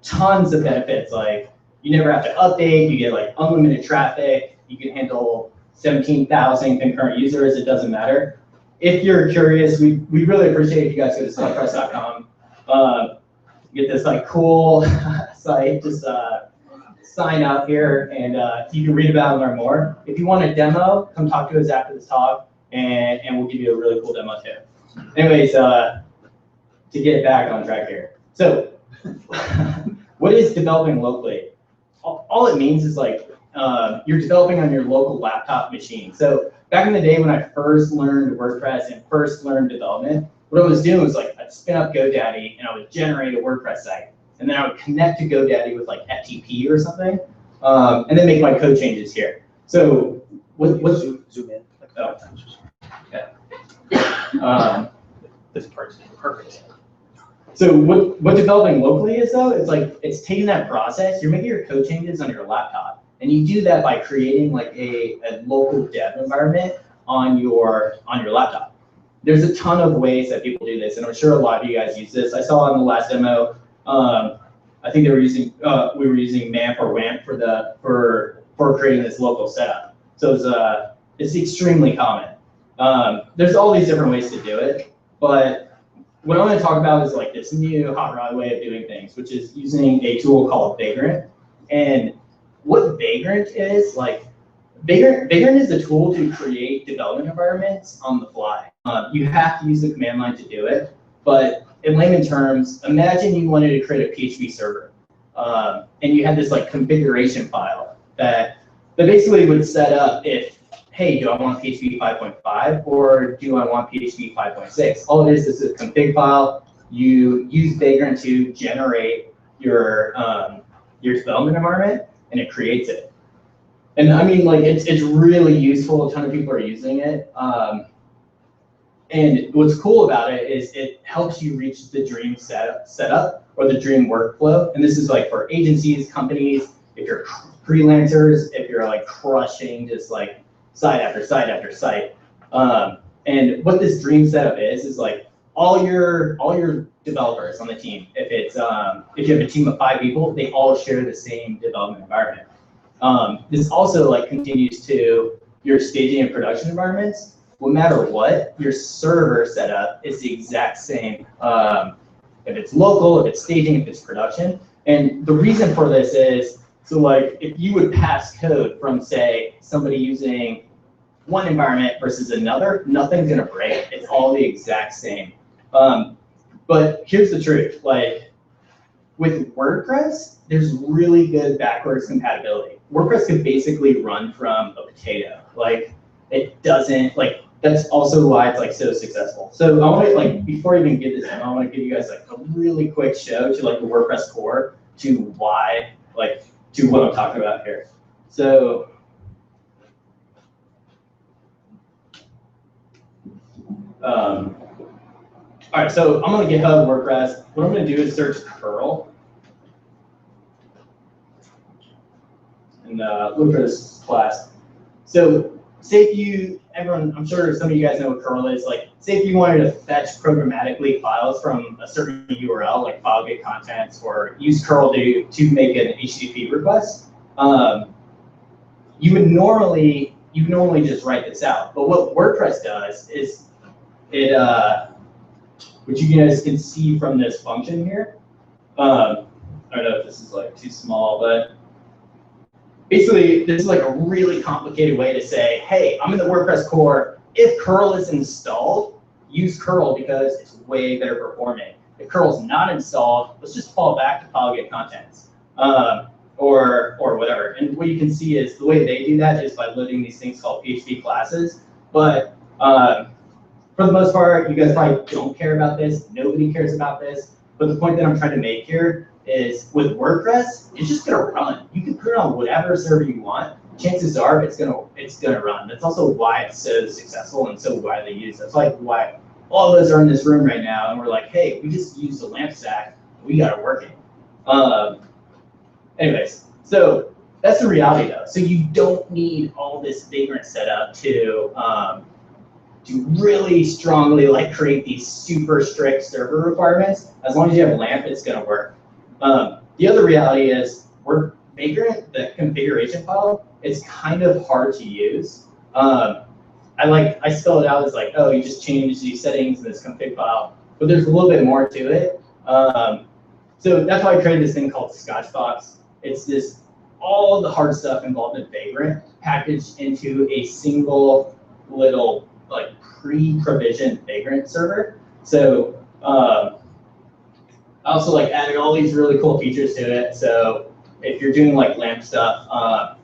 Tons of benefits, like you never have to update, you get like unlimited traffic, you can handle 17,000 concurrent users, it doesn't matter. If you're curious, we really appreciate if you guys go to WordPress.com. Get this like cool site, just sign up here, and you can read about it and learn more. If you want a demo, come talk to us after this talk, and we'll give you a really cool demo too. Anyways, to get back on track here. So what is developing locally? All it means is like you're developing on your local laptop machine. So back in the day when I first learned WordPress and first learned development, what I was doing was like I'd spin up GoDaddy and I would generate a WordPress site. And then I would connect to GoDaddy with like FTP or something. and then make my code changes here. So what's Zoom in. oh, yeah. This part's perfect. So what developing locally is though, it's like, it's taking that process, you're making your code changes on your laptop. And you do that by creating like a local dev environment on your laptop. There's a ton of ways that people do this, and I'm sure a lot of you guys use this. I saw in the last demo, I think they were using, we were using MAMP or WAMP for creating this local setup. So it's extremely common. There's all these different ways to do it, but what I'm going to talk about is like this new hot rod way of doing things, which is using a tool called Vagrant. And what Vagrant is, like, Vagrant is a tool to create development environments on the fly. You have to use the command line to do it, but in layman terms, imagine you wanted to create a PHP server, and you had this like configuration file that basically would set up if, hey, do I want PHP 5.5 or do I want PHP 5.6? All it is a config file. You use Vagrant to generate your development environment, and it creates it. And I mean, like, it's really useful. A ton of people are using it. And what's cool about it is it helps you reach the dream setup or the dream workflow. And this is like for agencies, companies, if you're freelancers, if you're like crushing just like site after site after site. And what this dream setup is like all your developers on the team, if you have a team of 5 people, they all share the same development environment. This also like continues to your staging and production environments. No matter what, your server setup is the exact same. If it's local, if it's staging, if it's production. And the reason for this is, so like if you would pass code from say somebody using one environment versus another, nothing's gonna break. It's all the exact same. But here's the truth, like with WordPress, there's really good backwards compatibility. WordPress can basically run from a potato. Like it doesn't, like that's also why it's like so successful. So I want to like, before I even get this, I want to give you guys like a really quick show to like the WordPress core to why, like to what I'm talking about here. So all right, so I'm on GitHub WordPress. What I'm going to do is search curl and look for this class. So say if you, everyone, I'm sure some of you guys know what curl is. Like, say if you wanted to fetch programmatically files from a certain URL, like file get contents, or use curl to make an HTTP request, you would normally just write this out. But what WordPress does is it, which you guys can see from this function here. I don't know if this is like too small, but basically this is like a really complicated way to say, hey, I'm in the WordPress core. If curl is installed, use curl because it's way better performing. If curl is not installed, let's just fall back to file get contents or whatever. And what you can see is the way they do that is by loading these things called PHP classes. But for the most part, you guys probably don't care about this. Nobody cares about this. But the point that I'm trying to make here is with WordPress, it's just gonna run. You can put it on whatever server you want. Chances are it's gonna run. That's also why it's so successful and so widely used. That's like why all of us are in this room right now and we're like, hey, we just used the LAMP stack. We got it working. Anyways, so that's the reality though. So you don't need all this Vagrant setup to really strongly like create these super strict server requirements. As long as you have LAMP, it's gonna work. The other reality is Vagrant, the configuration file, it's kind of hard to use. I spell it out as like, oh, you just change these settings in this config file, but there's a little bit more to it. So that's why I created this thing called Scotchbox. It's this, all the hard stuff involved in Vagrant packaged into a single little like pre-provisioned Vagrant server. So I also like added all these really cool features to it. So if you're doing like LAMP stuff,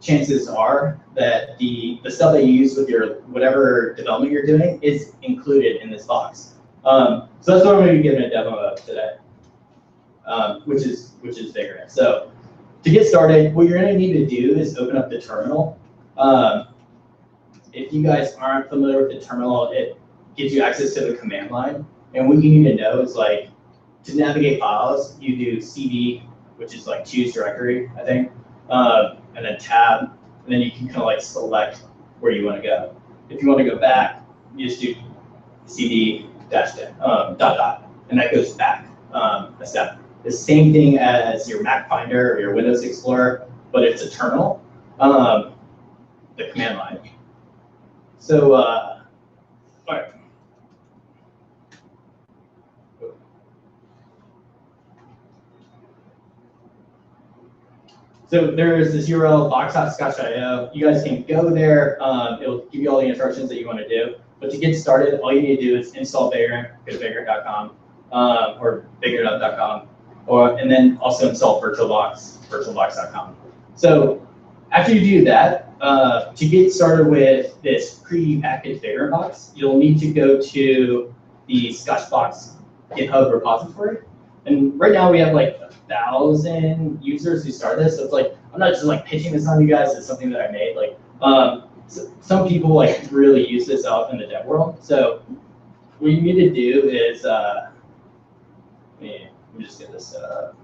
chances are that the stuff that you use with your whatever development you're doing is included in this box. So that's what I'm going to be giving a demo of today, which is Vagrant. So to get started, what you're gonna need to do is open up the terminal. If you guys aren't familiar with the terminal, it gives you access to the command line. And what you need to know is like, to navigate files, you do cd, which is like choose directory, I think, and then tab, and then you can kind of like select where you want to go. If you want to go back, you just do cd dash dot, and that goes back a step. The same thing as your Mac Finder or your Windows Explorer, but it's a terminal, the command line. So, all right. So there's this URL, box.scotch.io. You guys can go there. It'll give you all the instructions that you want to do. But to get started, all you need to do is install Vagrant, go to vagrant.com or vagrant.com, and then also install VirtualBox, virtualbox.com. So after you do that, to get started with this pre-packaged Vagrant box, you'll need to go to the Scotchbox GitHub repository. And right now we have like 1,000 users who started this. So it's like, I'm not just like pitching this on you guys, it's something that I made. Like, some people like really use this out in the dev world. So what you need to do is, let me just get this set up.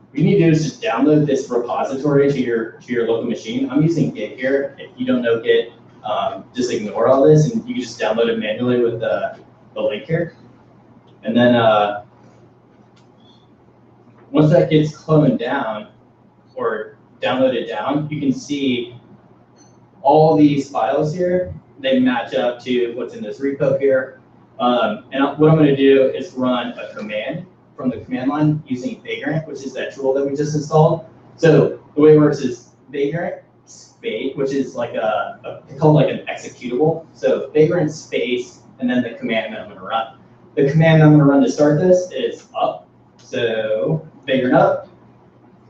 What you need to do is just download this repository to your local machine. I'm using Git here. If you don't know Git, just ignore all this, and you can just download it manually with the link here. And then once that gets cloned down or downloaded down, you can see all these files here. They match up to what's in this repo here. And what I'm going to do is run a command from the command line using Vagrant, which is that tool that we just installed. So the way it works is Vagrant space, which is like it's called like an executable. So Vagrant space, and then the command that I'm going to run. The command I'm going to run to start this is up. So Vagrant up,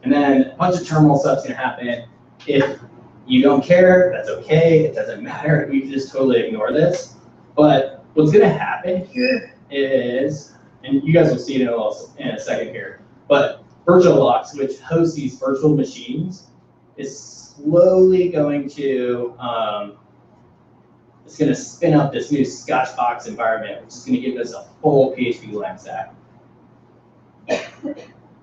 and then a bunch of terminal stuff's going to happen. If you don't care, that's okay. It doesn't matter. You can just totally ignore this. But what's going to happen here is, and you guys will see it in a second here, but VirtualBox, which hosts these virtual machines, is slowly going to, it's going to spin up this new Scotchbox environment, which is going to give us a full PHP lamp stack.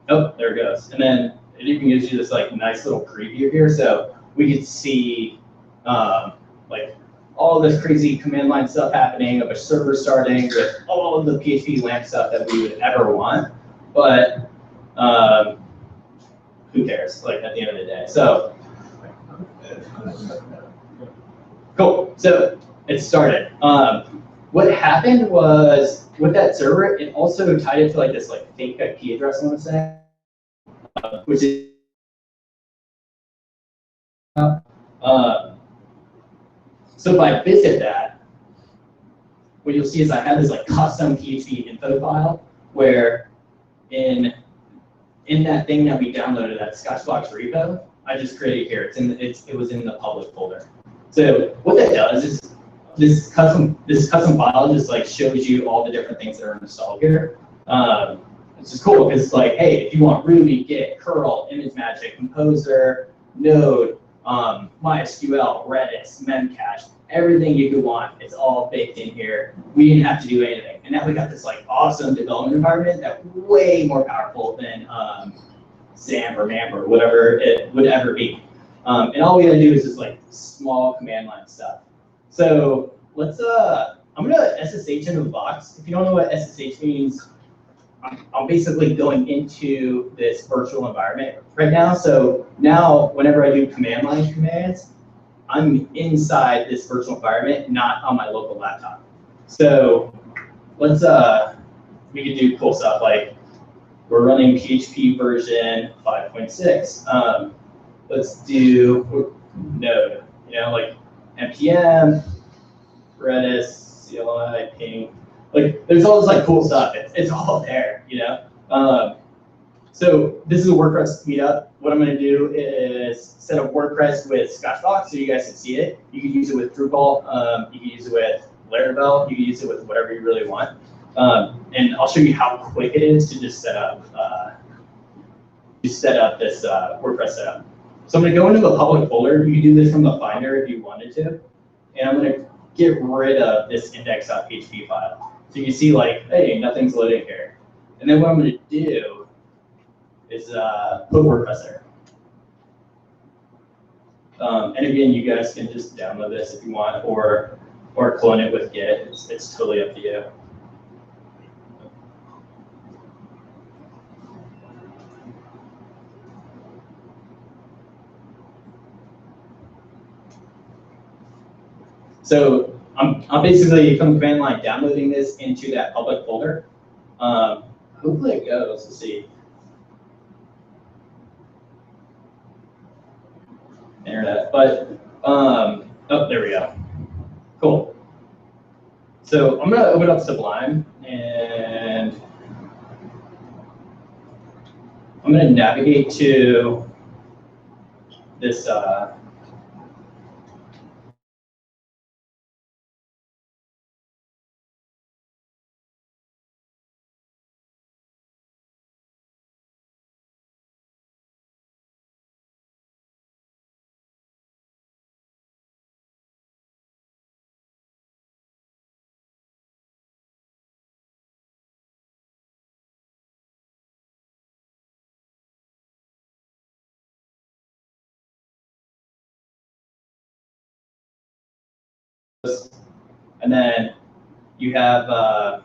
Oh, there it goes. And then it even gives you this like nice little preview here, so we can see like all this crazy command line stuff happening of a server starting with all of the PHP lamp stuff that we would ever want. But who cares? Like at the end of the day. So cool. So it started. What happened was with that server, it also tied it to like this like fake IP address, I want to say, which is so if I visit that, what you'll see is I have this like custom PHP info file where in that thing that we downloaded, that Scotchbox repo, I just created here. It was in the public folder. So what that does is this custom file just like shows you all the different things that are installed here. It's just cool because it's like, hey, if you want Ruby, Git, curl, ImageMagick, Composer, Node, MySQL, Redis, Memcache, everything you could want, it's all baked in here. We didn't have to do anything. And now we got this like awesome development environment that's way more powerful than XAMPP or MAMP or whatever it would ever be. And all we gotta do is just like small command line stuff. So let's, I'm gonna SSH into the box. If you don't know what SSH means, I'm basically going into this virtual environment right now. So now whenever I do command line commands, I'm inside this virtual environment, not on my local laptop. So let's, we could do cool stuff like we're running PHP version 5.6. Let's do Node, like npm, Redis, CLI, ping. Like there's all this like cool stuff. It's all there, So this is a WordPress meetup. What I'm going to do is set up WordPress with Scotchbox so you guys can see it. You can use it with Drupal. You can use it with Laravel. You can use it with whatever you really want. And I'll show you how quick it is to just set up this WordPress setup. So I'm going to go into the public folder. You can do this from the Finder if you wanted to. And I'm going to get rid of this index.php file. So you can see like, hey, nothing's loading here. And then what I'm going to do is put WordPress there. And again, you guys can just download this if you want, or clone it with Git. It's totally up to you. So I'm basically from the command line downloading this into that public folder. Hopefully it goes. Let's see. Internet, but oh, there we go. Cool. So I'm gonna open up Sublime and I'm gonna navigate to this and then you have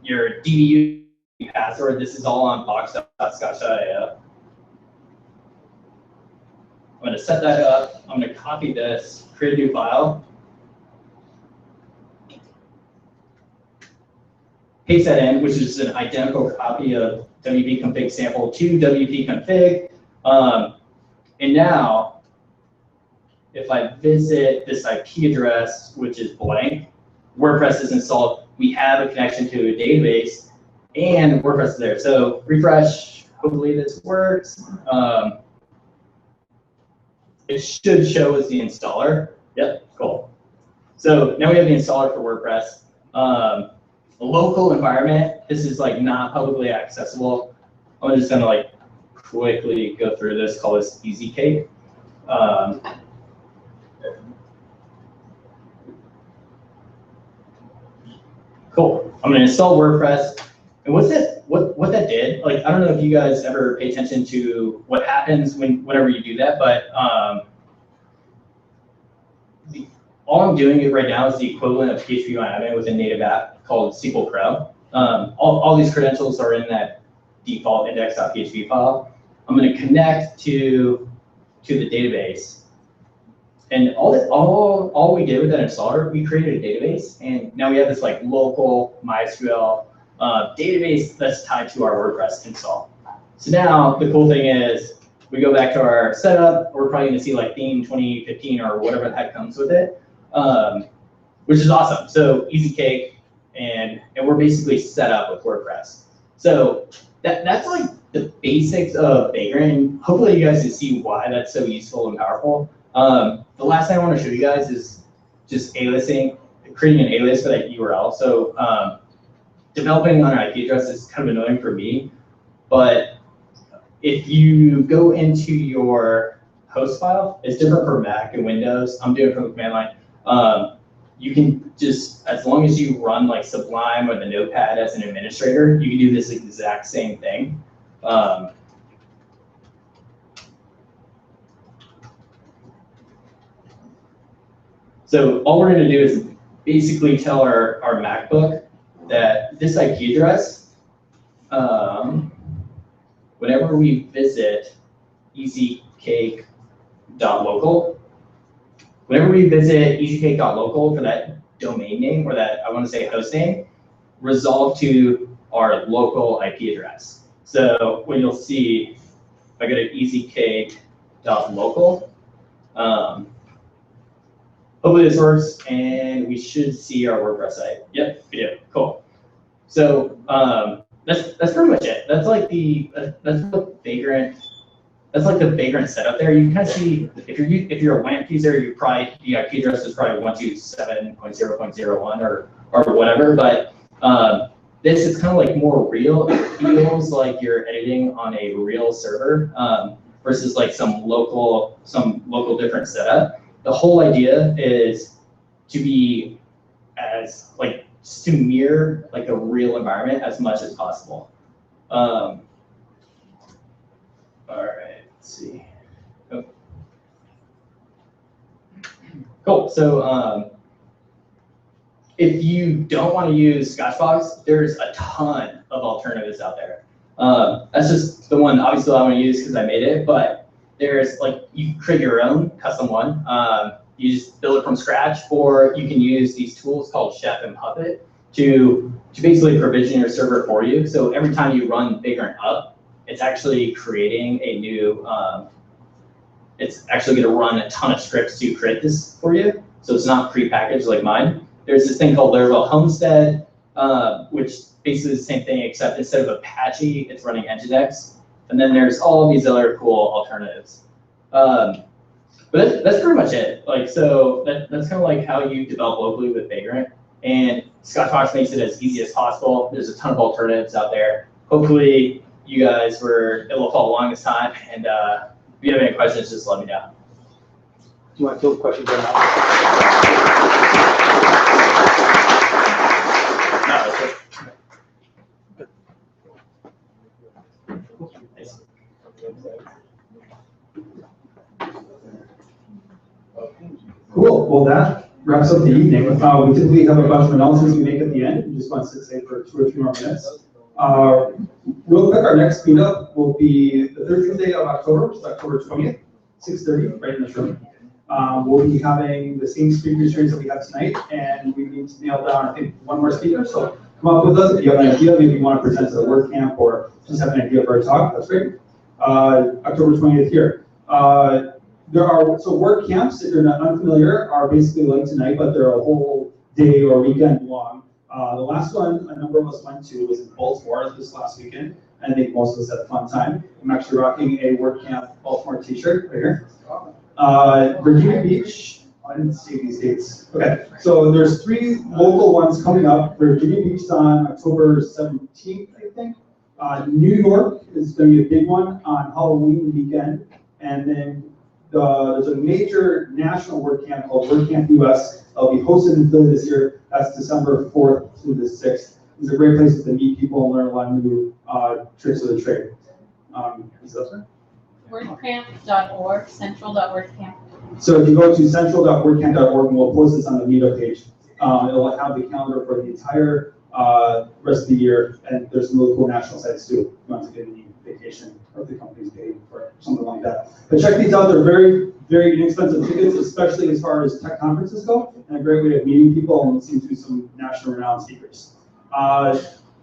your DBU password. This is all on box.scotch.io. I'm going to set that up. I'm going to copy this, create a new file, paste that in, which is an identical copy of wp-config sample to wp-config. And now, if I visit this IP address, which is blank, WordPress is installed. We have a connection to a database, and WordPress is there. So refresh. Hopefully this works. It should show as the installer. Yep, cool. So now we have the installer for WordPress. A local environment. This is like not publicly accessible. I'm just gonna like quickly go through this. Call this Easy Cake. Cool. I'm gonna install WordPress. And what that did, like, I don't know if you guys ever pay attention to what happens whenever you do that, but all I'm doing right now is the equivalent of PHP admin with a native app called SQL Pro. All these credentials are in that default index.php file. I'm going to connect to the database. And all we did with that installer, we created a database, and now we have this like local MySQL database that's tied to our WordPress install. So now the cool thing is we go back to our setup. We're probably going to see like theme 2015 or whatever the heck comes with it, which is awesome. So easy cake, and we're basically set up with WordPress. So that's like the basics of Vagrant, and hopefully you guys can see why that's so useful and powerful. The last thing I want to show you guys is just aliasing, creating an alias for that URL. So developing on an IP address is kind of annoying for me, but if you go into your host file, it's different for Mac and Windows. I'm doing it from the command line. You can just, as long as you run like Sublime or the Notepad as an administrator, you can do this exact same thing. So all we're going to do is basically tell our MacBook that this IP address, whenever we visit easycake.local, for that domain name, or that, I want to say host name, resolve to our local IP address. So what you'll see, if I go to easycake.local, hopefully this works, and we should see our WordPress site. Yep, we do. Cool. So that's pretty much it. That's like that's what Vagrant that's like the Vagrant setup there. You can kind of see if you're a WAMP user, the IP address is probably 127.0.0.01 or whatever. But this is kind of like more real. It feels like you're editing on a real server versus like some local different setup. The whole idea is to be just to mirror like a real environment as much as possible. All right, let's see. Oh. Cool. So if you don't want to use Scotchbox, there's a ton of alternatives out there. That's just the one obviously I want to use because I made it, but there's like, you can create your own custom one. You just build it from scratch, or you can use these tools called Chef and Puppet to basically provision your server for you. So every time you run Vagrant up, it's actually creating a new, it's actually going to run a ton of scripts to create this for you. So it's not prepackaged like mine. There's this thing called Laravel Homestead, which basically is the same thing, except instead of Apache, it's running Nginx. And then there's all of these other cool alternatives. But that's pretty much it. Like, so that's kind of like how you develop locally with Vagrant. And Scotchbox makes it as easy as possible. There's a ton of alternatives out there. Hopefully you guys were able to follow along this time. And if you have any questions, just let me know. Do you want to field questions right now? No, that's it. Nice. Cool. Well, that wraps up the evening. We typically have a bunch of announcements we make at the end. We just want to stay for 2 or 3 more minutes. Real quick, our next meetup will be the third Tuesday of October, so October 20th, 6:30, right in this room. We'll be having the same speaker series that we have tonight, and we need to nail down, I think, one more speaker. So come up with us if you have an idea. Maybe you want to present at a WordCamp or just have an idea for a talk. That's great. October 20th here. There are, so WordCamps, if you're not unfamiliar, are basically like tonight, but they're a whole day or weekend long. The last one a number of us went to was in Baltimore this last weekend, and I think most of us had a fun time. I'm actually rocking a WordCamp Baltimore t-shirt right here. Virginia Beach, I didn't see these dates. Okay, so there's 3 local ones coming up. Virginia Beach on October 17th, I think. New York is going to be a big one on Halloween weekend, and then there's a major national WordCamp called WordCamp US. It'll be hosted in Philly this year. That's December 4th through the 6th. It's a great place to meet people and learn a lot of new tricks of the trade. Is that right? WordCamp.org, central.wordcamp. So if you go to central.wordcamp.org, and we'll post this on the Meetup page, it'll have the calendar for the entire rest of the year, and there's some really cool national sites too. If you want to get any vacation or if the company's paid for something like that. But check these out, they're very, very inexpensive tickets, especially as far as tech conferences go, and a great way of meeting people and listening to some national renowned speakers.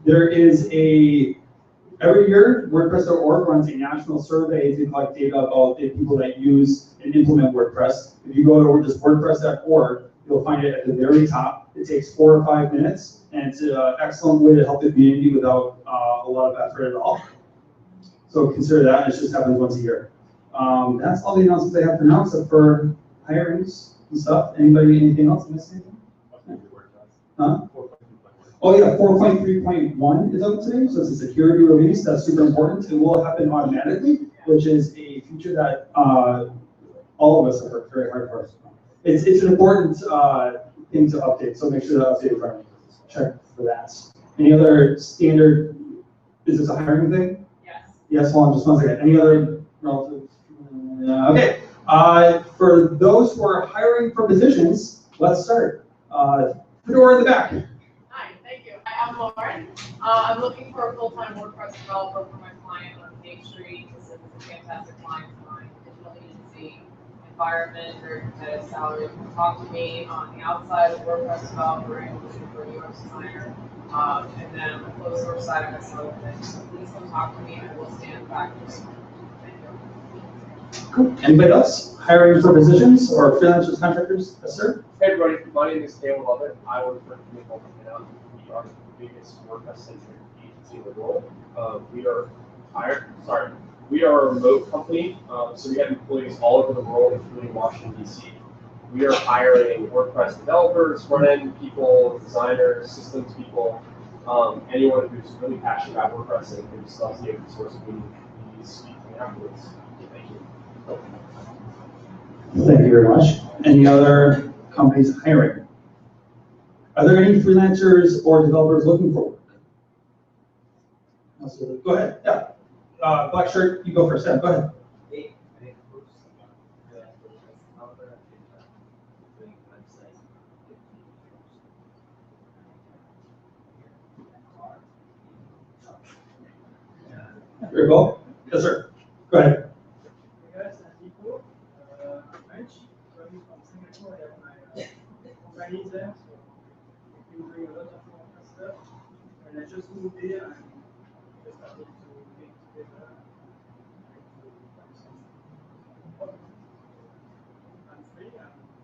There is every year, WordPress.org runs a national survey to collect data about the people that use and implement WordPress. If you go to just WordPress.org, you'll find it at the very top. It takes 4 or 5 minutes, and it's an excellent way to help the community without a lot of effort at all. So consider that, it just happens once a year. That's all the announcements I have for now, except for hirings and stuff. Anybody, anything else? Missing anything? Huh? Oh yeah, 4.3.1 is out today, so it's a security release. That's super important. It will happen automatically, which is a feature that all of us have worked very hard for. It's an important thing to update, so make sure that update is check for that. Any other standard, is this a hiring thing? Yes. Yes, hold on just one second. Any other relative? Okay, for those who are hiring for positions, let's start. Fedora in the back. Hi, thank you. I'm Lauren. I'm looking for a full-time WordPress developer for my client on Main Street. This is a fantastic client of mine, digital agency, environment, very competitive salary. Talk to me on the outside of WordPress developer and looking for a UX designer. And then on the closed source side, I got some other things. So please come talk to me. I will stand back. Thank you. Cool. Anybody else? Hiring for positions or freelancers, contractors? Yes, sir. Hey everybody, my name is Dan Lovett. I work for Meetup. We are the biggest WordPress-centric agency in the world. We are hiring. Sorry, We are a remote company, so we have employees all over the world, including Washington, D.C. We are hiring WordPress developers, front-end people, designers, systems people, anyone who's really passionate about WordPress and just loves the open source community speaking afterwards. Thank you. Thank you very much. Any other companies hiring? Are there any freelancers or developers looking for work? Absolutely. Go ahead. Yeah. Black shirt, you go first. Yeah, go ahead. Very well. Yes, sir. Go ahead. And I just moved here and just started to get together. I'm free and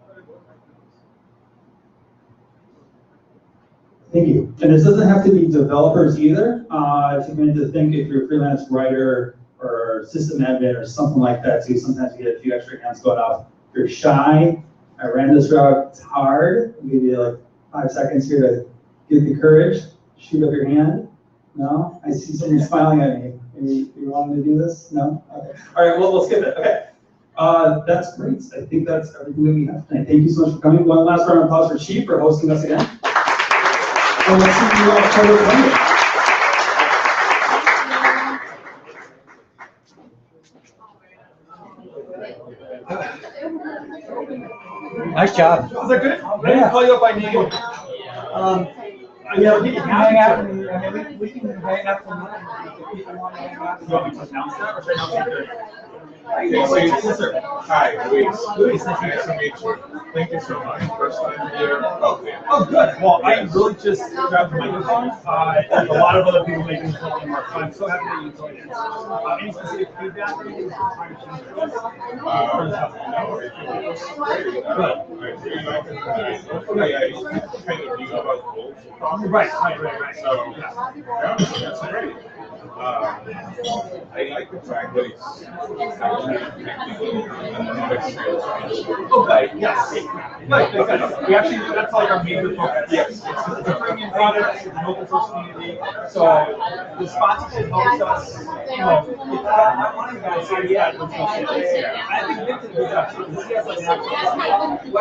available right now. Thank you. And this doesn't have to be developers either. If you meant to think if you're a freelance writer or system admin or something like that too, sometimes you get a few extra hands going up. If you're shy, I ran this route, it's hard. I'll give you like 5 seconds here to get the courage. Shoot up your hand. No? I see someone smiling at me. You want me to do this? No? Okay. All right, well, we'll skip it. Okay. That's great. I think that's everything that we have tonight. Thank you so much for coming. One last round of applause for Chief for hosting us again. And let's see you all October 20th. Nice job. Was that good? I didn't call you up by name. Yeah, we can hang out. I mean, we can hang out for money if people want to hang out. You want me to announce that, or should I announce it? Yes, sir. Hi, Luis. Nice to meet you. Thank you so much. First time here. Oh, good. Well, I really just grabbed the microphone. A lot of other people making this a little more fun. I'm so happy that you enjoyed it. Any specific feedback or anything? No, I kind of knew about goals. Right. So, yeah, that's great. I like the fact that it's okay, yes. Good. We actually, that's like our major focus. Yes. It's a premium product, it's an open source community. So the sponsorship helps us, you know, I want you guys to yeah, I think Nick did a good job too. He has like an you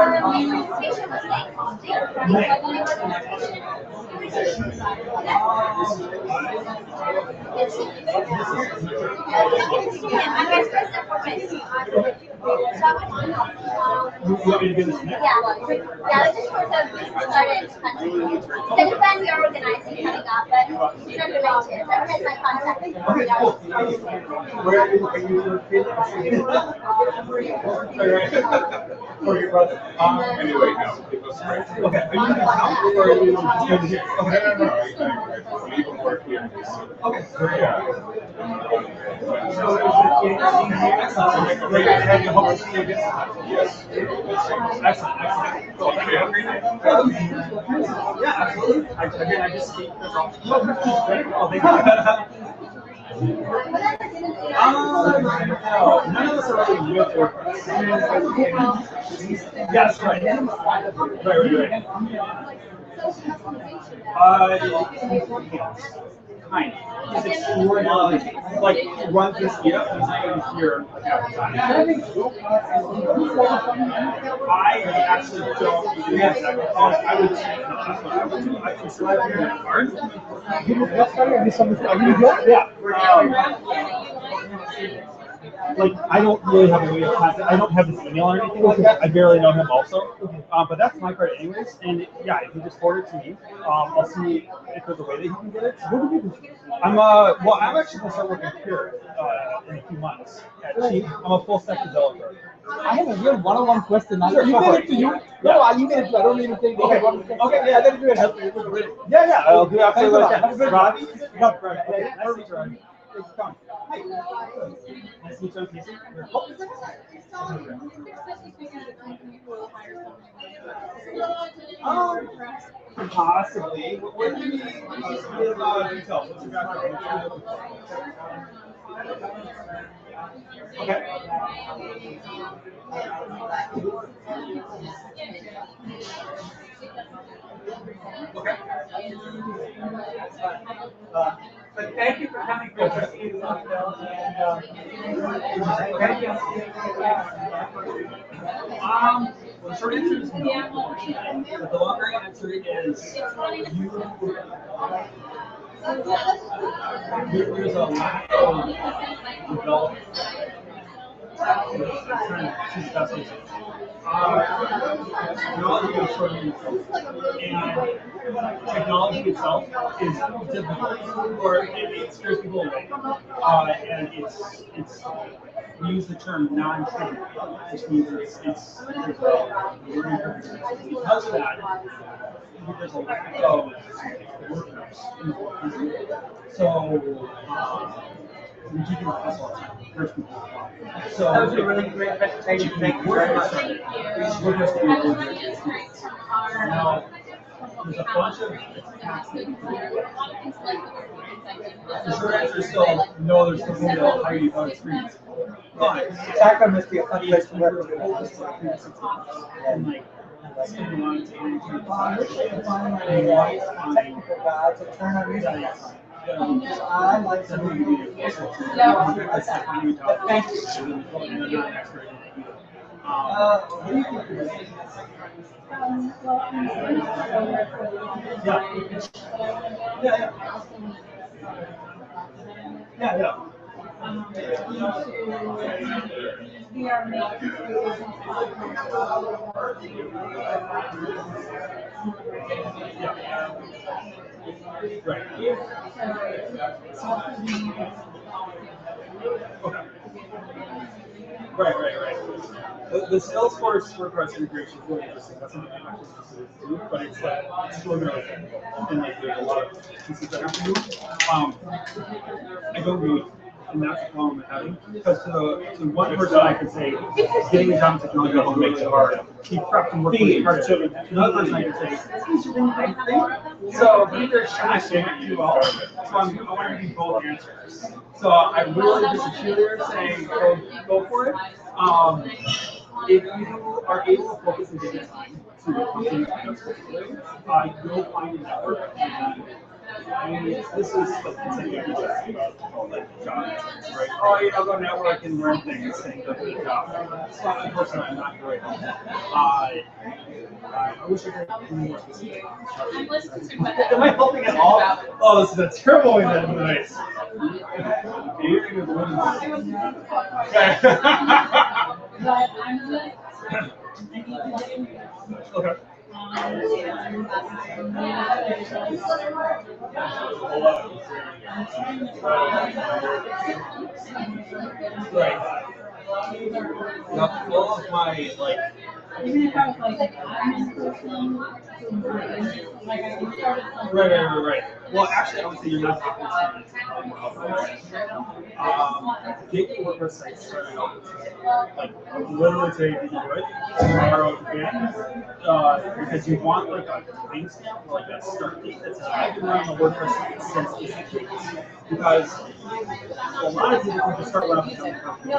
want me to do this next? Yeah, this is for the business started country. Second time we are organizing coming up, but it's not related. That has my contact. Okay, cool. Where are you for your brother? Anyway, no, it was great. Okay, are you in town or are you just over here? Okay, No, I even work here in DC. Okay, Yeah. great to have you. Hope to see you again. Yes. Excellent. Cool. Yeah, absolutely. I just speak. Oh, thank you. No, none of us are really with WordPress. Yes, right. Right. Kind of. He's exploring like runs this meetup. He's not even here like at the time. I actually don't do exactly. I would change the last one. I can slide here in a card. Yeah. Like, I don't really have a way of contact. I don't have his email or anything like that. I barely know him also. But that's my card anyways. And yeah, if you just forward it to me, I'll see if there's a way that he can get it. What do you do? I'm actually going to start working here in a few months at Chief. I'm a full stack developer. I have a real one-on-one question. Sure, You get it to you. No, you get it to. I don't need to take. Okay, yeah, then do it. Help me. Yeah, I'll do after the weekend. Robbie? No, okay. Nice to meet you, Robbie. Thanks for coming. Hi. Nice to meet you, Casey. Possibly. What do you need? Details. What's your background? Okay. But thank you for coming. Good to see you, Bill, and thank you. Well, the short answer is no. But the longer answer is there's a lack of development. Technology is short and technology itself is difficult, or it scares people away. And it's we use the term non-trivial, which means it's there's a learning curve. Because of that, there's a lack of workers in the country. So we do this all the time. There's people. So That was a really great presentation. Thank you very much. Now, there's a bunch of attacks that you can do. The short answer is still no, there's no way to hire you without experience. But Attacker must be a fun place to work. And like, something on Technical guy to turn on his lights. I like to do Thank you. What do you think of this? Yeah. Right. The Salesforce WordPress integration is really interesting. That's something I'm actually interested in too, but it's like extraordinarily technical, and like there's a lot of pieces that have to do. I don't read, and that's the problem I'm having. Because to one person I could say, getting a job in technology will make it hard. Keep prepped and work really hard. To another person I could say, these are the right thing. So neither should I say it too well. So I want to be both answers. So I'm really just a cheerleader saying go for it. If you are able to focus and take your time to continue you'll find a network. And this is like jobs, right? Oh, I'll go network and learn things and go to the job. It's not unfortunately I'm not great. I wish I could be more specific. Am I helping at all? Oh, this is a terrible way to end the night. Okay. Right. Now, all of my Even if I was like, I'm in person, like I started. Right. Well, actually, I would say you're not talking experience. Get your WordPress site started out. Like, literally today you can do it. Tomorrow you can. Because you want like a timestamp, like a start date that says I've been running a WordPress site since this date. Because a lot of people can just start running a company,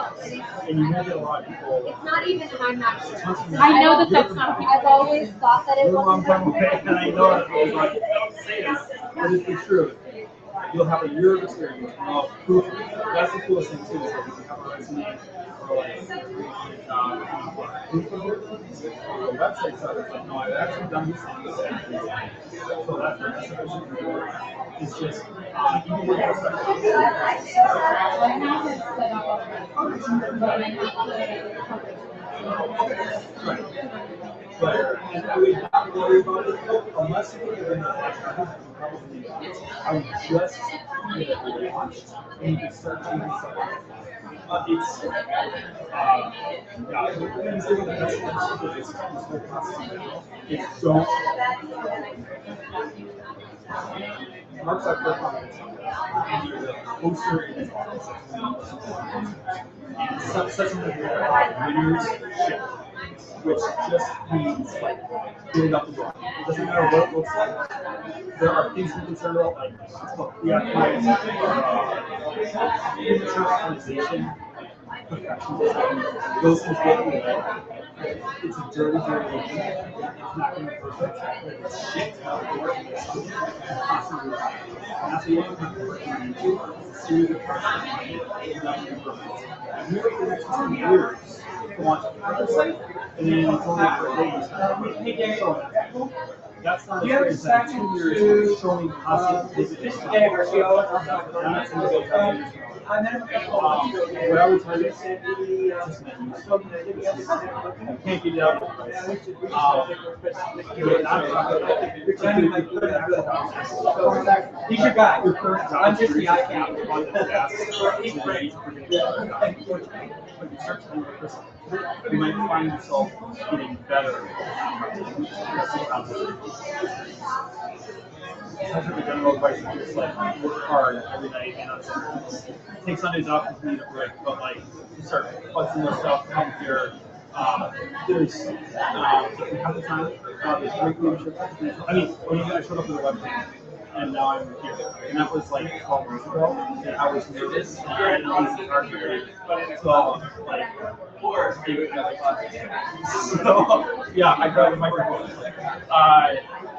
and you will get a lot of people. It's not even, and I'm not sure. I know that that's not. I've always thought that it You're a long was. time away, and I know that it was like, don't say this, but it's the truth. You'll have a year of experience of proof. That's the coolest thing too, is that you can have a resume or like proof of your the website side. It's like, no, I've actually done these things. So that's the best of it's just you can work out stuff. But and I would not worry about it unless you live in a I would just get it launched and you can start changing stuff. It's it's don't Mark's up there and you're the poster in his office and such a winners ship, which just means like get it up the door. It doesn't matter what it looks like. There are things we're concerned about, like we have clients organization, those things get in the way. It's a dirty game. It's not going to be perfect, but it's shit. It's constantly right. And that's what you have to work on YouTube. It's a series of content. It's not going to be perfect. And we wait the next 2 years to launch a website, and then it's only for days. So that's not as great as that 2 years of showing constant visitors. What I would tell you is just menus. Can't get it out. He's your guy. Your current job. I'm just the eye count. He's great. You might find yourself getting better. That's the general advice is just like work hard every night and take Sundays off if you need a break, but like start flexing those stuff, come here. There's if you have the time, there's great leadership. I mean, when you guys showed up with a webcam, and now I'm here. And that was like 12 months ago, and I was nervous, and I didn't use the hard here. So, like, yeah, I grabbed the microphone.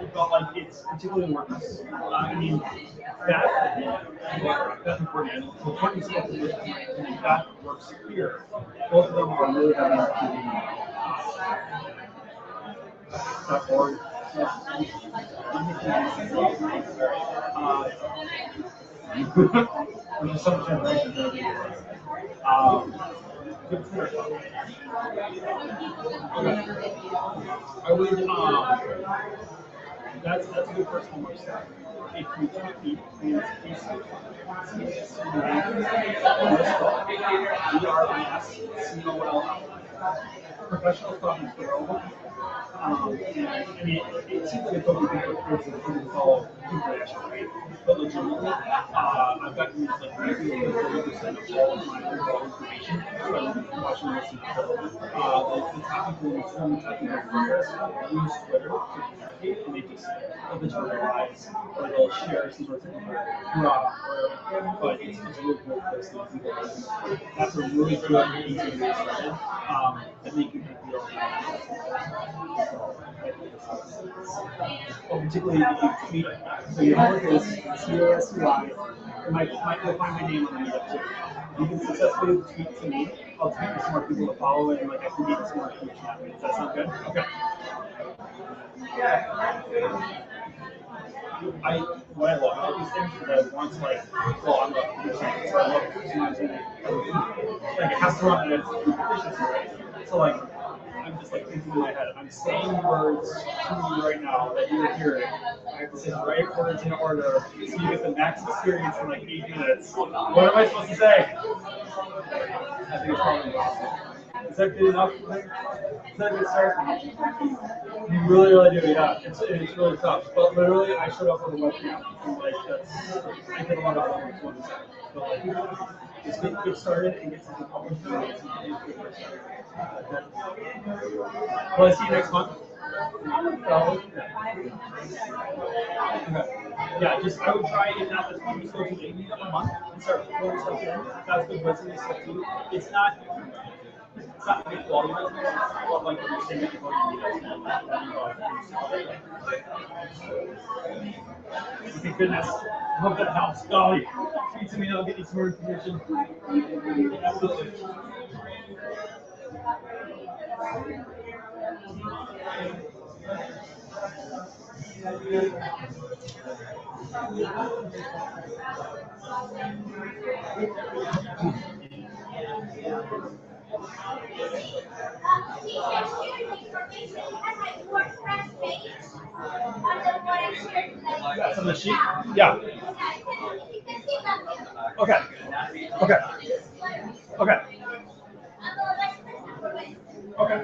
It felt like it's particularly WordPress. I mean, that's important. So Courtney spoke to this, and that works here. Both of them are really having that board. There's so much information there. I would, that's a good first homework step. If you tweet me, it's BRISCOLL. Professional stuff is available. I mean, it seems like a totally different person who follow information, right? But legitimately, I've gotten used like 30% of all of my overall information from watching this and the top people in so many technical progress use Twitter to communicate, and they just editorialize or they'll share some sort of hurrah, but it's a really cool place to do that. That's a really good and easy way to get started. And make you feel particularly if you tweet. So your homework is CASUI. You might go find my name on the Meetup too. You can successfully tweet to me. I'll tweet to some more people to follow, and like I can get some more information that way. Does that sound good? Okay. What I love about these things is that once like, well, I'm a person, so I love personalizing it. Like it has to run at its efficiency, right? So like, I'm just like thinking in my head, I'm saying words to you right now that you're hearing. I have to say the right words in order so you get the max experience in like 8 minutes. What am I supposed to say? I think it's probably impossible. Is that good enough? Is that a good start? You really do, yeah. It's really tough. But literally, I showed up with a webcam. And like, I did a lot of other ones. But like, just get started and get something published. Will I see you next month? Probably. Okay. Yeah, just I would try if not this month, just go to a Meetup a month and start pulling stuff in. That's good resume stuff too. It's not big volume, but like when you say that you're going to Meetup. Thank goodness. I hope that helps. Golly. Tweet to me, I'll get you some more information. Absolutely. That's on the sheet? Yeah. Okay. Okay. Okay. Okay.